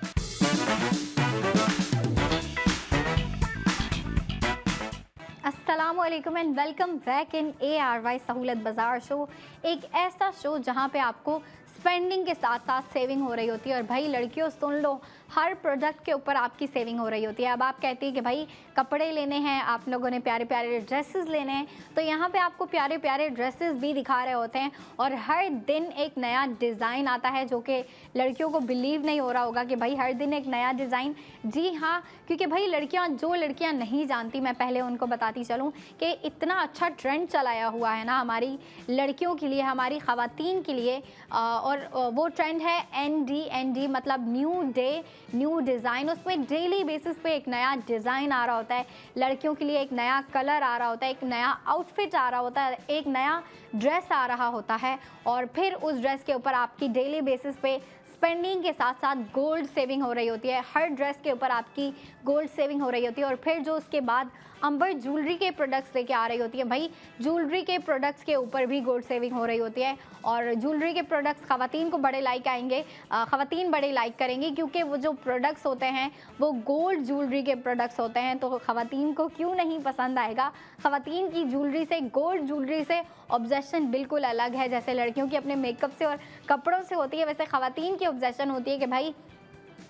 अस्सलामुअलैकुम and welcome back in ARY सहूलत बाज़ार शो, एक ऐसा शो जहां पे आपको स्पेंडिंग के साथ साथ सेविंग हो रही होती है। और भाई लड़कियों सुन लो, हर प्रोडक्ट के ऊपर आपकी सेविंग हो रही होती है। अब आप कहती है कि भाई कपड़े लेने हैं, आप लोगों ने प्यारे प्यारे ड्रेसेस लेने हैं, तो यहाँ पे आपको प्यारे प्यारे ड्रेसेस भी दिखा रहे होते हैं, और हर दिन एक नया डिज़ाइन आता है जो कि लड़कियों को बिलीव नहीं हो रहा होगा कि भाई हर दिन एक नया डिज़ाइन। जी हाँ, क्योंकि भाई जो लड़कियाँ नहीं जानती, मैं पहले उनको बताती चलूँ कि इतना अच्छा ट्रेंड चलाया हुआ है ना हमारी लड़कियों के लिए, हमारी ख़वातीन के लिए, और वो ट्रेंड है ND मतलब न्यू डे न्यू डिज़ाइन। उसमें डेली बेसिस पे एक नया डिज़ाइन आ रहा होता है, लड़कियों के लिए एक नया कलर आ रहा होता है, एक नया आउटफिट आ रहा होता है, एक नया ड्रेस आ रहा होता है, और फिर उस ड्रेस के ऊपर आपकी डेली बेसिस पे स्पेंडिंग के साथ साथ गोल्ड सेविंग हो रही होती है। हर ड्रेस के ऊपर आपकी गोल्ड सेविंग हो रही होती है। और फिर जो उसके बाद अंबर ज्वेलरी के प्रोडक्ट्स लेके आ रही होती है, भाई ज्वेलरी के प्रोडक्ट्स के ऊपर भी गोल्ड सेविंग हो रही होती है। और ज्वेलरी के प्रोडक्ट्स ख़वातीन को बड़े लाइक आएंगे, ख़वातीन बड़े लाइक करेंगी, क्योंकि वो जो प्रोडक्ट्स होते हैं वो गोल्ड ज्वेलरी के प्रोडक्ट्स होते हैं, तो ख़वातीन को क्यों नहीं पसंद आएगा। ख़वातीन की ज्वेलरी से, गोल्ड ज्वेलरी से ऑब्सेशन बिल्कुल अलग है। जैसे लड़कियों की अपने मेकअप से और कपड़ों से होती है, वैसे ख़वातीन की ऑब्सेशन होती है कि भाई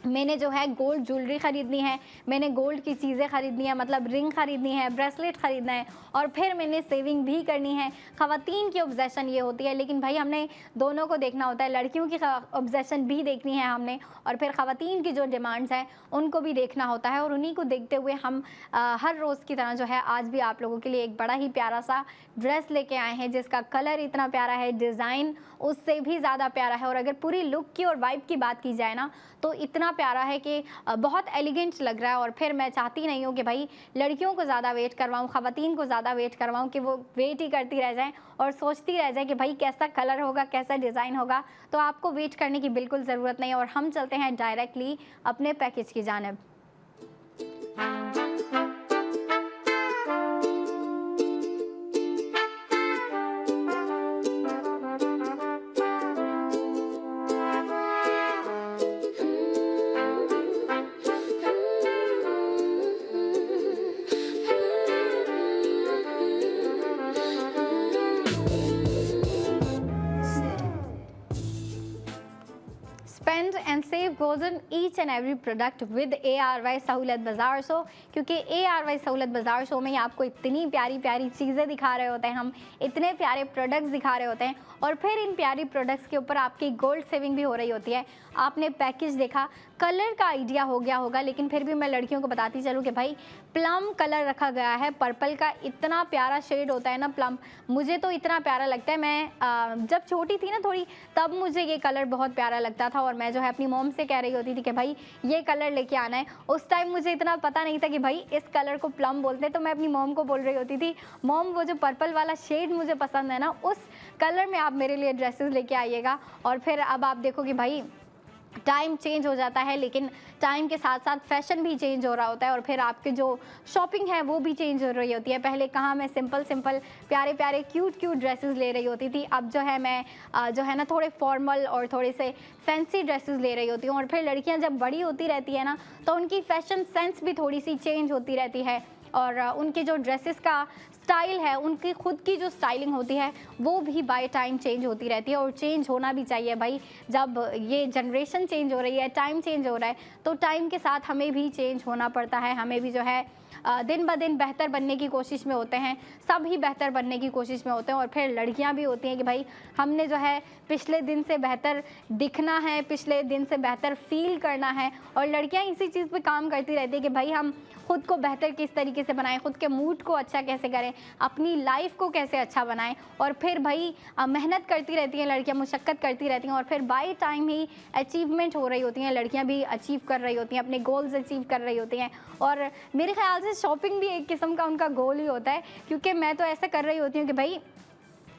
मैंने जो है गोल्ड ज्वेलरी ख़रीदनी है, मैंने गोल्ड की चीज़ें ख़रीदनी है, मतलब रिंग ख़रीदनी है, ब्रेसलेट ख़रीदना है, और फिर मैंने सेविंग भी करनी है। ख़वातीन की ऑब्सेशन ये होती है। लेकिन भाई हमने दोनों को देखना होता है, लड़कियों की ऑब्सेशन भी देखनी है हमने, और फिर ख़वातीन की जो डिमांड्स हैं उनको भी देखना होता है। और उन्हीं को देखते हुए हम हर रोज़ की तरह जो है आज भी आप लोगों के लिए एक बड़ा ही प्यारा सा ड्रेस लेके आए हैं, जिसका कलर इतना प्यारा है, डिज़ाइन उससे भी ज़्यादा प्यारा है, और अगर पूरी लुक की और वाइब की बात की जाए ना, तो इतना प्यारा है कि बहुत एलिगेंट लग रहा है। और फिर मैं चाहती नहीं हूँ कि भाई लड़कियों को ज़्यादा वेट करवाऊँ, ख़वातीन को ज़्यादा वेट करवाऊँ, कि वो वेट ही करती रह जाएँ और सोचती रह जाए कि भाई कैसा कलर होगा, कैसा डिज़ाइन होगा। तो आपको वेट करने की बिल्कुल ज़रूरत नहीं है, और हम चलते हैं डायरेक्टली अपने पैकेज की जानिब। Spend and save goes in each and every product with ARY सहूलत बाज़ार शो, क्योंकि ARY सहूलत बाज़ार शो में आपको इतनी प्यारी प्यारी चीज़ें दिखा रहे होते हैं, हम इतने प्यारे प्रोडक्ट्स दिखा रहे होते हैं, और फिर इन प्यारी प्रोडक्ट्स के ऊपर आपकी गोल्ड सेविंग भी हो रही होती है। आपने पैकेज देखा, कलर का आइडिया हो गया होगा, लेकिन फिर भी मैं लड़कियों को बताती चलूँ कि भाई प्लम कलर रखा गया है, पर्पल का इतना प्यारा शेड होता है ना प्लम, मुझे तो इतना प्यारा लगता है। मैं जब छोटी थी ना थोड़ी, तब मुझे ये कलर बहुत प्यारा लगता था, और मैं जो है अपनी मॉम से कह रही होती थी कि भाई ये कलर लेके आना है। उस टाइम मुझे इतना पता नहीं था कि भाई इस कलर को प्लम बोलते हैं, तो मैं अपनी मॉम को बोल रही होती थी, मॉम वो जो पर्पल वाला शेड मुझे पसंद है ना, उस कलर में आप मेरे लिए ड्रेसेस लेके आइएगा। और फिर अब आप देखो कि भाई टाइम चेंज हो जाता है, लेकिन टाइम के साथ साथ फैशन भी चेंज हो रहा होता है, और फिर आपकी जो शॉपिंग है वो भी चेंज हो रही होती है। पहले कहाँ मैं सिंपल प्यारे प्यारे क्यूट ड्रेसेस ले रही होती थी, अब जो है मैं जो है ना थोड़े फॉर्मल और थोड़े से फैंसी ड्रेसेस ले रही होती हूँ। और फिर लड़कियाँ जब बड़ी होती रहती है ना, तो उनकी फ़ैशन सेंस भी थोड़ी सी चेंज होती रहती है, और उनके जो ड्रेसेस का स्टाइल है, उनकी खुद की जो स्टाइलिंग होती है वो भी बाय टाइम चेंज होती रहती है, और चेंज होना भी चाहिए भाई। जब ये जनरेशन चेंज हो रही है, टाइम चेंज हो रहा है, तो टाइम के साथ हमें भी चेंज होना पड़ता है। हमें भी जो है दिन ब दिन बेहतर बनने की कोशिश में होते हैं, सब ही बेहतर बनने की कोशिश में होते हैं। और फिर लड़कियां भी होती हैं कि भाई हमने जो है पिछले दिन से बेहतर दिखना है, पिछले दिन से बेहतर फील करना है, और लड़कियां इसी चीज़ पे काम करती रहती है कि भाई हम खुद को बेहतर किस तरीके से बनाएं, खुद के मूड को अच्छा कैसे करें, करें, अपनी लाइफ को कैसे अच्छा बनाएं, और फिर भाई मेहनत करती रहती हैं लड़कियां, मुशक्क़त करती रहती हैं, और फिर बाय टाइम ही अचीवमेंट हो रही होती हैं, लड़कियां भी अचीव कर रही होती हैं, अपने गोल्स अचीव कर रही होती हैं। और मेरे ख्याल से शॉपिंग भी एक किस्म का उनका गोल ही होता है, क्योंकि मैं तो ऐसा कर रही होती हूँ कि भाई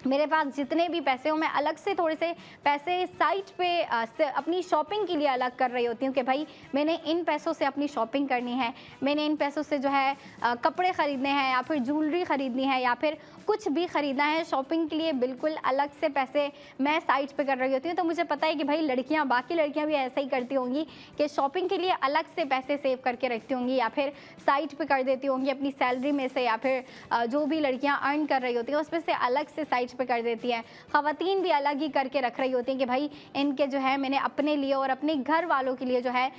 मेरे पास जितने भी पैसे हो, मैं अलग से थोड़े से पैसे साइट पे अपनी शॉपिंग के लिए अलग कर रही होती हूँ कि भाई मैंने इन पैसों से अपनी शॉपिंग करनी है, मैंने इन पैसों से जो है कपड़े ख़रीदने हैं, या फिर ज्वेलरी ख़रीदनी है, या फिर कुछ भी ख़रीदना है, शॉपिंग के लिए बिल्कुल अलग से पैसे मैं साइट पे कर रही होती हूँ। तो मुझे पता है कि भाई लड़कियाँ, बाकी लड़कियाँ भी ऐसा ही करती होंगी कि शॉपिंग के लिए अलग से पैसे सेव करके रखती होंगी, या फिर साइट पे कर देती होंगी अपनी सैलरी में से, या फिर जो भी लड़कियाँ अर्न कर रही होती हैं उसमें से अलग से साइट पे कर देती हैं। ख़वातीन भी अलग ही करके रख रही होती हैं कि भाई इनके जो है मैंने अपने लिए और अपने घर वालों के लिए जो है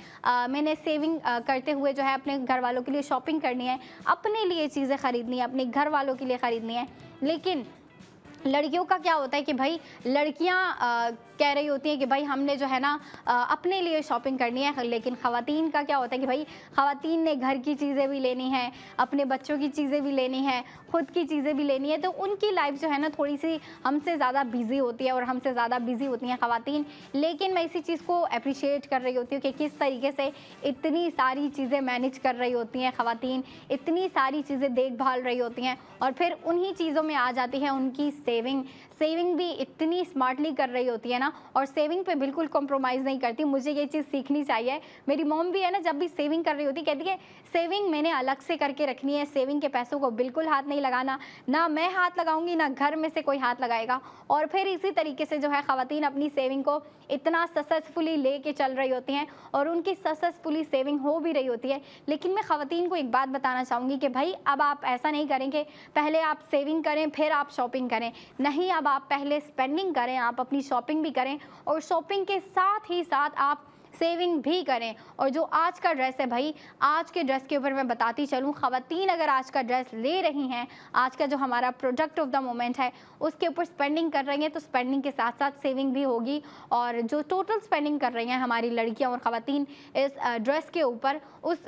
मैंने सेविंग करते हुए जो है अपने घर वालों के लिए शॉपिंग करनी है, अपने लिए चीज़ें ख़रीदनी है, अपने घर वालों के लिए ख़रीदनी है। लेकिन लड़कियों का क्या होता है कि भाई लड़कियां कह रही होती हैं कि भाई हमने जो है ना अपने लिए शॉपिंग करनी है, लेकिन ख़वातीन का क्या होता है कि भाई ख़वातीन ने घर की चीज़ें भी लेनी है, अपने बच्चों की चीज़ें भी लेनी है, ख़ुद की चीज़ें भी लेनी है। तो उनकी लाइफ जो है ना थोड़ी सी हमसे ज़्यादा बिजी होती है, और हमसे ज़्यादा बिजी होती हैं ख़वातीन। लेकिन मैं इसी चीज़ को अप्रिशिएट कर रही होती हूँ कि किस तरीके से इतनी सारी चीज़ें मैनेज कर रही होती हैं ख़वातीन, इतनी सारी चीज़ें देखभाल रही होती हैं, और फिर उन्हीं चीज़ों में आ जाती है उनकी सेविंग भी इतनी स्मार्टली कर रही होती है ना, और सेविंग पे बिल्कुल कॉम्प्रोमाइज़ नहीं करती। मुझे ये चीज़ सीखनी चाहिए। मेरी मॉम भी है ना, जब भी सेविंग कर रही होती कहती है सेविंग मैंने अलग से करके रखनी है, सेविंग के पैसों को बिल्कुल हाथ नहीं लगाना, ना मैं हाथ लगाऊंगी ना घर में से कोई हाथ लगाएगा। और फिर इसी तरीके से जो है ख़वातीन अपनी सेविंग को इतना सक्सेसफुली लेके चल रही होती हैं, और उनकी सक्सेसफुली सेविंग हो भी रही होती है। लेकिन मैं ख़वातीन को एक बात बताना चाहूँगी कि भाई अब आप ऐसा नहीं करेंगे पहले आप सेविंग करें फिर आप शॉपिंग करें, नहीं, अब आप पहले स्पेंडिंग करें, आप अपनी शॉपिंग भी करें, और शॉपिंग के साथ ही साथ आप सेविंग भी करें। और जो आज का ड्रेस है भाई, आज के ड्रेस के ऊपर मैं बताती चलूँ, ख़वातीन अगर आज का ड्रेस ले रही हैं, आज का जो हमारा प्रोडक्ट ऑफ द मोमेंट है उसके ऊपर स्पेंडिंग कर रही हैं, तो स्पेंडिंग के साथ साथ सेविंग भी होगी। और जो टोटल स्पेंडिंग कर रही हैं हमारी लड़कियां और ख़वातीन इस ड्रेस के ऊपर, उस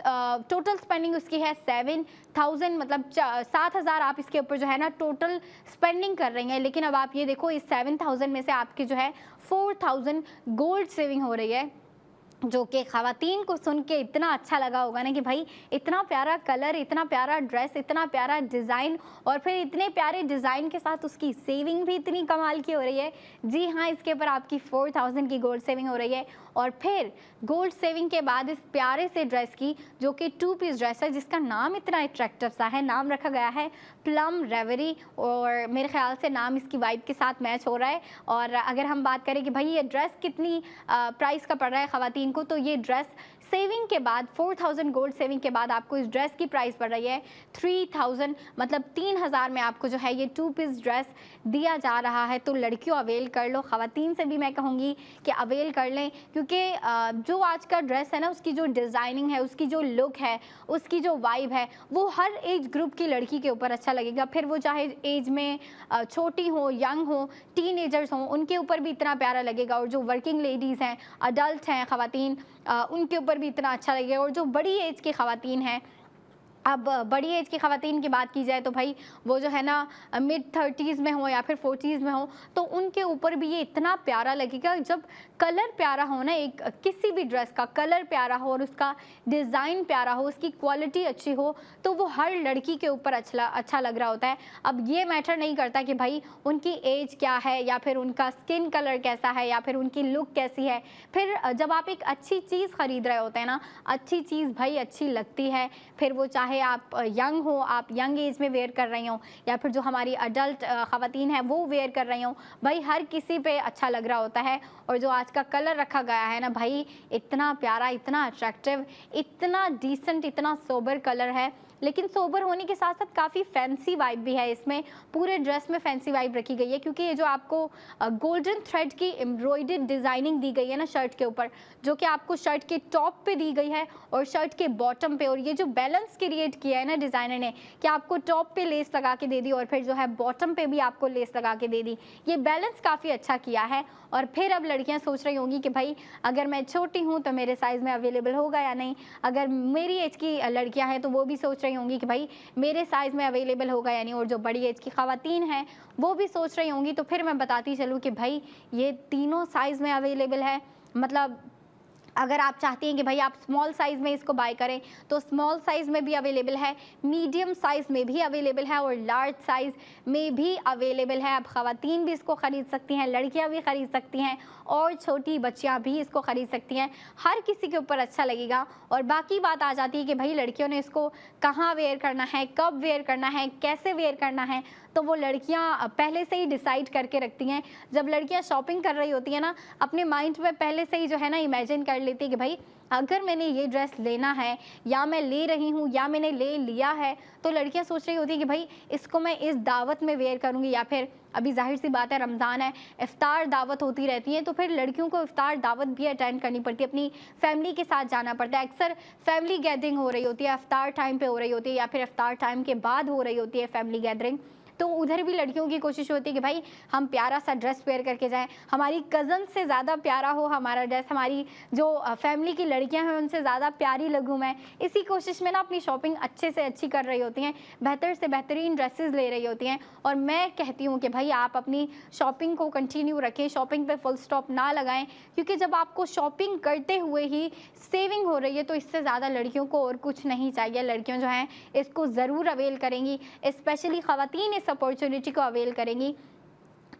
टोटल स्पेंडिंग उसकी है 7,000, मतलब 7,000 आप इसके ऊपर जो है ना टोटल स्पेंडिंग कर रही हैं। लेकिन अब आप ये देखो, इस 7,000 में से आपकी जो है 4,000 गोल्ड सेविंग हो रही है, जो कि ख़वातीन को सुन के इतना अच्छा लगा होगा ना कि भाई इतना प्यारा कलर, इतना प्यारा ड्रेस, इतना प्यारा डिज़ाइन, और फिर इतने प्यारे डिज़ाइन के साथ उसकी सेविंग भी इतनी कमाल की हो रही है। जी हाँ, इसके ऊपर आपकी 4,000 की गोल्ड सेविंग हो रही है। और फिर गोल्ड सेविंग के बाद इस प्यारे से ड्रेस की, जो कि 2 पीस ड्रेस है, जिसका नाम इतना अट्रैक्टिव सा है, नाम रखा गया है प्लम रेवरी, और मेरे ख्याल से नाम इसकी वाइब के साथ मैच हो रहा है। और अगर हम बात करें कि भाई ये ड्रेस कितनी प्राइस का पड़ रहा है ख़वातीन को, तो ये ड्रेस सेविंग के बाद 4,000 गोल्ड सेविंग के बाद आपको इस ड्रेस की प्राइस पड़ रही है 3,000, मतलब 3,000 में आपको जो है ये 2 पीस ड्रेस दिया जा रहा है। तो लड़कियों अवेल कर लो, ख़वातीन से भी मैं कहूँगी कि अवेल कर लें, क्योंकि जो आज का ड्रेस है ना, उसकी जो डिज़ाइनिंग है, उसकी जो लुक है, उसकी जो वाइब है, वो हर एज ग्रुप की लड़की के ऊपर अच्छा लगेगा। फिर वो चाहे एज में छोटी हो, यंग हो, टीनेजर्स हों, उनके ऊपर भी इतना प्यारा लगेगा। और जो वर्किंग लेडीज़ हैं, अडल्ट हैं ख़वातीन, उनके ऊपर भी इतना अच्छा लगेगा। और जो बड़ी एज की ख़वातीन हैं, अब बड़ी एज की ख़वातीन की बात की जाए तो भाई वो जो है ना मिड 30s में हो या फिर 40s में हो, तो उनके ऊपर भी ये इतना प्यारा लगेगा। जब कलर प्यारा हो ना, एक किसी भी ड्रेस का कलर प्यारा हो और उसका डिज़ाइन प्यारा हो, उसकी क्वालिटी अच्छी हो, तो वो हर लड़की के ऊपर अच्छा लग रहा होता है। अब ये मैटर नहीं करता कि भाई उनकी एज क्या है, या फिर उनका स्किन कलर कैसा है, या फिर उनकी लुक कैसी है। फिर जब आप एक अच्छी चीज़ ख़रीद रहे होते हैं ना, अच्छी चीज़ भाई अच्छी लगती है। फिर वो चाहे आप यंग हो, आप यंग एज में वेयर कर रही हो, या फिर जो हमारी अडल्ट ख़वातीन है वो वेयर कर रही हो, भाई हर किसी पे अच्छा लग रहा होता है। और जो आज का कलर रखा गया है ना भाई, इतना प्यारा, इतना अट्रैक्टिव, इतना डिसेंट, इतना सोबर कलर है। लेकिन सोबर होने के साथ साथ काफ़ी फैंसी वाइब भी है इसमें, पूरे ड्रेस में फैंसी वाइब रखी गई है, क्योंकि ये जो आपको गोल्डन थ्रेड की एम्ब्रॉयडर्ड डिज़ाइनिंग दी गई है ना शर्ट के ऊपर, जो कि आपको शर्ट के टॉप पे दी गई है और शर्ट के बॉटम पे, और ये जो बैलेंस क्रिएट किया है ना डिज़ाइनर ने, कि आपको टॉप पे लेस लगा के दे दी और फिर जो है बॉटम पे भी आपको लेस लगा के दे दी, ये बैलेंस काफ़ी अच्छा किया है। और फिर अब लड़कियां सोच रही होंगी कि भाई अगर मैं छोटी हूँ तो मेरे साइज़ में अवेलेबल होगा या नहीं, अगर मेरी एज की लड़कियां हैं तो वो भी सोच रही रही होंगी कि भाई मेरे साइज़ में अवेलेबल होगा यानी, और जो बड़ी एज की ख़वातीन हैं वो भी सोच रही होंगी। तो फिर मैं बताती चलूँ कि भाई ये तीनों साइज़ में अवेलेबल है। मतलब अगर आप चाहती हैं कि भाई आप स्मॉल साइज़ में इसको बाय करें तो स्मॉल साइज़ में भी अवेलेबल है, मीडियम साइज़ में भी अवेलेबल है और लार्ज साइज़ में भी अवेलेबल है। अब ख़वातीन भी इसको ख़रीद सकती हैं, लड़कियां भी ख़रीद सकती हैं और छोटी बच्चियां भी इसको ख़रीद सकती हैं। हर किसी के ऊपर अच्छा लगेगा। और बाकी बात आ जाती है कि भाई लड़कियों ने इसको कहाँ वेयर करना है, कब वेयर करना है, कैसे वेयर करना है, तो वो लड़कियां पहले से ही डिसाइड करके रखती हैं। जब लड़कियां शॉपिंग कर रही होती हैं ना, अपने माइंड में पहले से ही जो है ना इमेजिन कर लेती है कि भाई अगर मैंने ये ड्रेस लेना है या मैं ले रही हूँ या मैंने ले लिया है, तो लड़कियां सोच रही होती है कि भाई इसको मैं इस दावत में वेयर करूँगी, या फिर अभी जाहिर सी बात है रमज़ान है, इफ्तार दावत होती रहती है, तो फिर लड़कियों को इफ्तार दावत भी अटेंड करनी पड़ती है, अपनी फैमिली के साथ जाना पड़ता है। अक्सर फैमिली गैदरिंग हो रही होती है, इफ्तार टाइम पे हो रही होती है या फिर इफ्तार टाइम के बाद हो रही होती है फैमिली गैदरिंग। तो उधर भी लड़कियों की कोशिश होती है कि भाई हम प्यारा सा ड्रेस वेयर करके जाएं, हमारी कज़न से ज़्यादा प्यारा हो हमारा ड्रेस, हमारी जो फैमिली की लड़कियां हैं उनसे ज़्यादा प्यारी लगूं मैं। इसी कोशिश में ना अपनी शॉपिंग अच्छे से अच्छी कर रही होती हैं, बेहतर से बेहतरीन ड्रेसेस ले रही होती हैं। और मैं कहती हूँ कि भाई आप अपनी शॉपिंग को कंटिन्यू रखें, शॉपिंग पे फुल स्टॉप ना लगाएं, क्योंकि जब आपको शॉपिंग करते हुए ही सेविंग हो रही है तो इससे ज़्यादा लड़कियों को और कुछ नहीं चाहिए। लड़कियाँ जो हैं इसको ज़रूर अवेल करेंगी, स्पेशली ख़वातीन इस अपॉर्चुनिटी को अवेल करेंगी,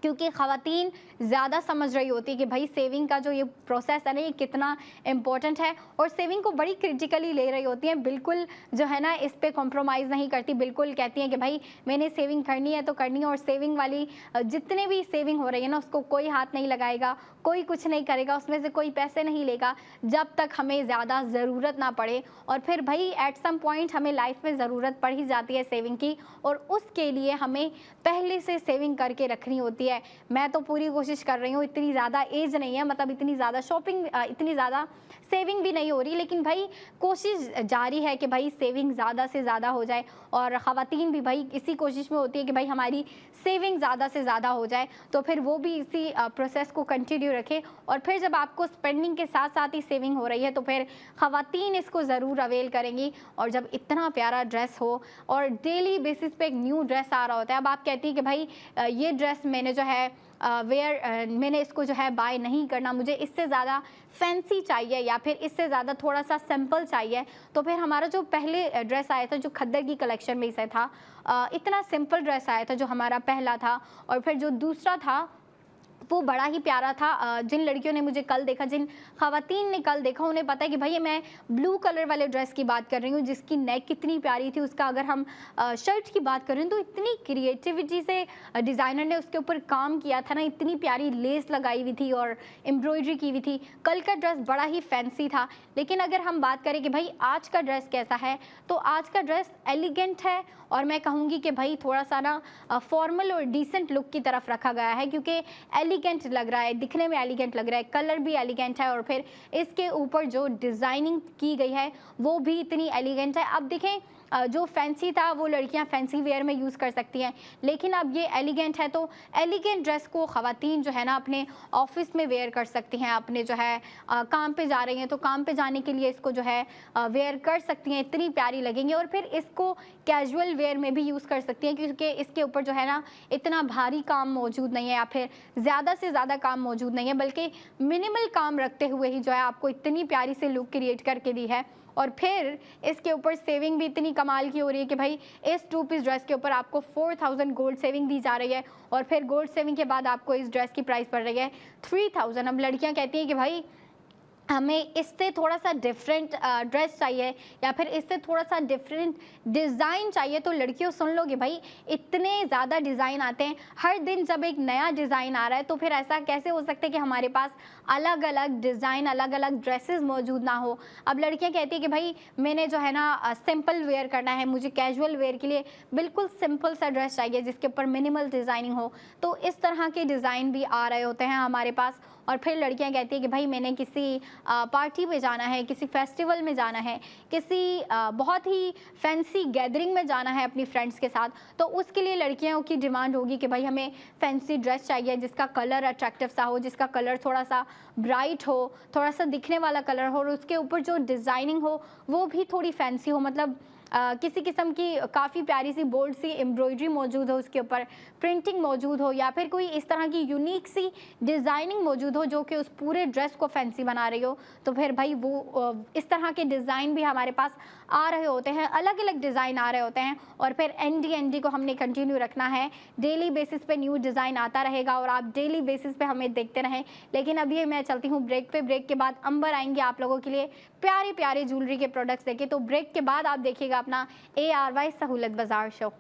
क्योंकि ख़वातीन ज़्यादा समझ रही होती है कि भाई सेविंग का जो ये प्रोसेस है ना ये कितना इम्पोर्टेंट है, और सेविंग को बड़ी क्रिटिकली ले रही होती हैं। बिल्कुल जो है ना इस पे कॉम्प्रोमाइज़ नहीं करती, बिल्कुल कहती हैं कि भाई मैंने सेविंग करनी है तो करनी है, और सेविंग वाली जितने भी सेविंग हो रही है ना उसको कोई हाथ नहीं लगाएगा, कोई कुछ नहीं करेगा, उसमें से कोई पैसे नहीं लेगा जब तक हमें ज़्यादा ज़रूरत ना पड़े। और फिर भाई एट सम पॉइंट हमें लाइफ में ज़रूरत पड़ ही जाती है सेविंग की, और उसके लिए हमें पहले से सेविंग करके रखनी होती है। मैं तो पूरी कोशिश कर रही हूँ, इतनी ज़्यादा एज नहीं है, मतलब इतनी ज़्यादा शॉपिंग इतनी ज़्यादा सेविंग भी नहीं हो रही, लेकिन भाई कोशिश जारी है कि भाई सेविंग ज़्यादा से ज़्यादा हो जाए। और ख़वातीन भी भाई इसी कोशिश में होती है कि भाई हमारी सेविंग ज़्यादा से ज़्यादा हो जाए, तो फिर वो भी इसी प्रोसेस को कंटिन्यू रखें। और फिर जब आपको स्पेंडिंग के साथ साथ ही सेविंग हो रही है तो फिर ख़वातीन इसको ज़रूर अवेल करेंगी। और जब इतना प्यारा ड्रेस हो और डेली बेसिस पे एक न्यू ड्रेस आ रहा होता है, अब आप कहती है कि भाई ये ड्रेस मैंने जो है मैंने इसको जो है बाय नहीं करना, मुझे इससे ज़्यादा फैंसी चाहिए या फिर इससे ज़्यादा थोड़ा सा सिंपल चाहिए, तो फिर हमारा जो पहले ड्रेस आया था जो खद्दर की कलेक्शन में से था, इतना सिंपल ड्रेस आया था जो हमारा पहला था, और फिर जो दूसरा था वो बड़ा ही प्यारा था। जिन लड़कियों ने मुझे कल देखा, जिन ख़वातीन ने कल देखा, उन्हें पता है कि भाई मैं ब्लू कलर वाले ड्रेस की बात कर रही हूँ जिसकी नेक कितनी प्यारी थी। उसका अगर हम शर्ट की बात करें तो इतनी क्रिएटिविटी से डिज़ाइनर ने उसके ऊपर काम किया था ना, इतनी प्यारी लेस लगाई हुई थी और एम्ब्रॉयडरी की हुई थी। कल का ड्रेस बड़ा ही फैंसी था। लेकिन अगर हम बात करें कि भाई आज का ड्रेस कैसा है, तो आज का ड्रेस एलिगेंट है, और मैं कहूँगी कि भाई थोड़ा सा ना फॉर्मल और डिसेंट लुक की तरफ रखा गया है, क्योंकि एलिगेंट लग रहा है, दिखने में एलिगेंट लग रहा है, कलर भी एलिगेंट है, और फिर इसके ऊपर जो डिज़ाइनिंग की गई है वो भी इतनी एलिगेंट है। अब देखें जो फैंसी था वो लड़कियां फैंसी वेयर में यूज़ कर सकती हैं, लेकिन अब ये एलिगेंट है, तो एलिगेंट ड्रेस को ख़वातीन जो है ना अपने ऑफिस में वेयर कर सकती हैं। अपने जो है काम पे जा रही हैं तो काम पे जाने के लिए इसको जो है वेयर कर सकती हैं, इतनी प्यारी लगेंगी। और फिर इसको कैजुअल वेयर में भी यूज़ कर सकती हैं, क्योंकि इसके ऊपर जो है ना इतना भारी काम मौजूद नहीं है या फिर ज़्यादा से ज़्यादा काम मौजूद नहीं है, बल्कि मिनिमल काम रखते हुए ही जो है आपको इतनी प्यारी से लुक क्रिएट करके दी है। और फिर इसके ऊपर सेविंग भी इतनी कमाल की हो रही है कि भाई इस 2 पीस ड्रेस के ऊपर आपको 4000 गोल्ड सेविंग दी जा रही है, और फिर गोल्ड सेविंग के बाद आपको इस ड्रेस की प्राइस पड़ रही है 3000। अब लड़कियां कहती हैं कि भाई हमें इससे थोड़ा सा डिफरेंट ड्रेस चाहिए या फिर इससे थोड़ा सा डिफरेंट डिज़ाइन चाहिए, तो लड़कियों सुन लो कि भाई इतने ज़्यादा डिज़ाइन आते हैं हर दिन। जब एक नया डिज़ाइन आ रहा है तो फिर ऐसा कैसे हो सकता है कि हमारे पास अलग अलग डिज़ाइन, अलग अलग ड्रेसेस मौजूद ना हो। अब लड़कियां कहती है कि भाई मैंने जो है ना सिंपल वेयर करना है, मुझे कैजुअल वेयर के लिए बिल्कुल सिंपल सा ड्रेस चाहिए जिसके ऊपर मिनिमल डिज़ाइनिंग हो, तो इस तरह के डिज़ाइन भी आ रहे होते हैं हमारे पास। और फिर लड़कियां कहती है कि भाई मैंने किसी पार्टी में जाना है, किसी फेस्टिवल में जाना है, किसी बहुत ही फैंसी गैदरिंग में जाना है अपनी फ्रेंड्स के साथ, तो उसके लिए लड़कियों की डिमांड होगी कि भाई हमें फैंसी ड्रेस चाहिए जिसका कलर अट्रैक्टिव सा हो, जिसका कलर थोड़ा सा ब्राइट हो, थोड़ा सा दिखने वाला कलर हो, और उसके ऊपर जो डिज़ाइनिंग हो वो भी थोड़ी फैंसी हो। मतलब किसी किस्म की काफ़ी प्यारी सी बोल्ड सी एम्ब्रॉयडरी मौजूद हो, उसके ऊपर प्रिंटिंग मौजूद हो, या फिर कोई इस तरह की यूनिक सी डिज़ाइनिंग मौजूद हो जो कि उस पूरे ड्रेस को फैंसी बना रही हो, तो फिर भाई वो इस तरह के डिज़ाइन भी हमारे पास आ रहे होते हैं, अलग अलग डिज़ाइन आ रहे होते हैं। और फिर एनडी को हमने कंटिन्यू रखना है, डेली बेसिस पे न्यू डिज़ाइन आता रहेगा और आप डेली बेसिस पे हमें देखते रहें। लेकिन अभी मैं चलती हूँ ब्रेक पे, ब्रेक के बाद अंबर आएंगे आप लोगों के लिए प्यारे प्यारे ज्वेलरी के प्रोडक्ट्स लेके। तो ब्रेक के बाद आप देखिएगा अपना ARY सहूलत बाजार शो।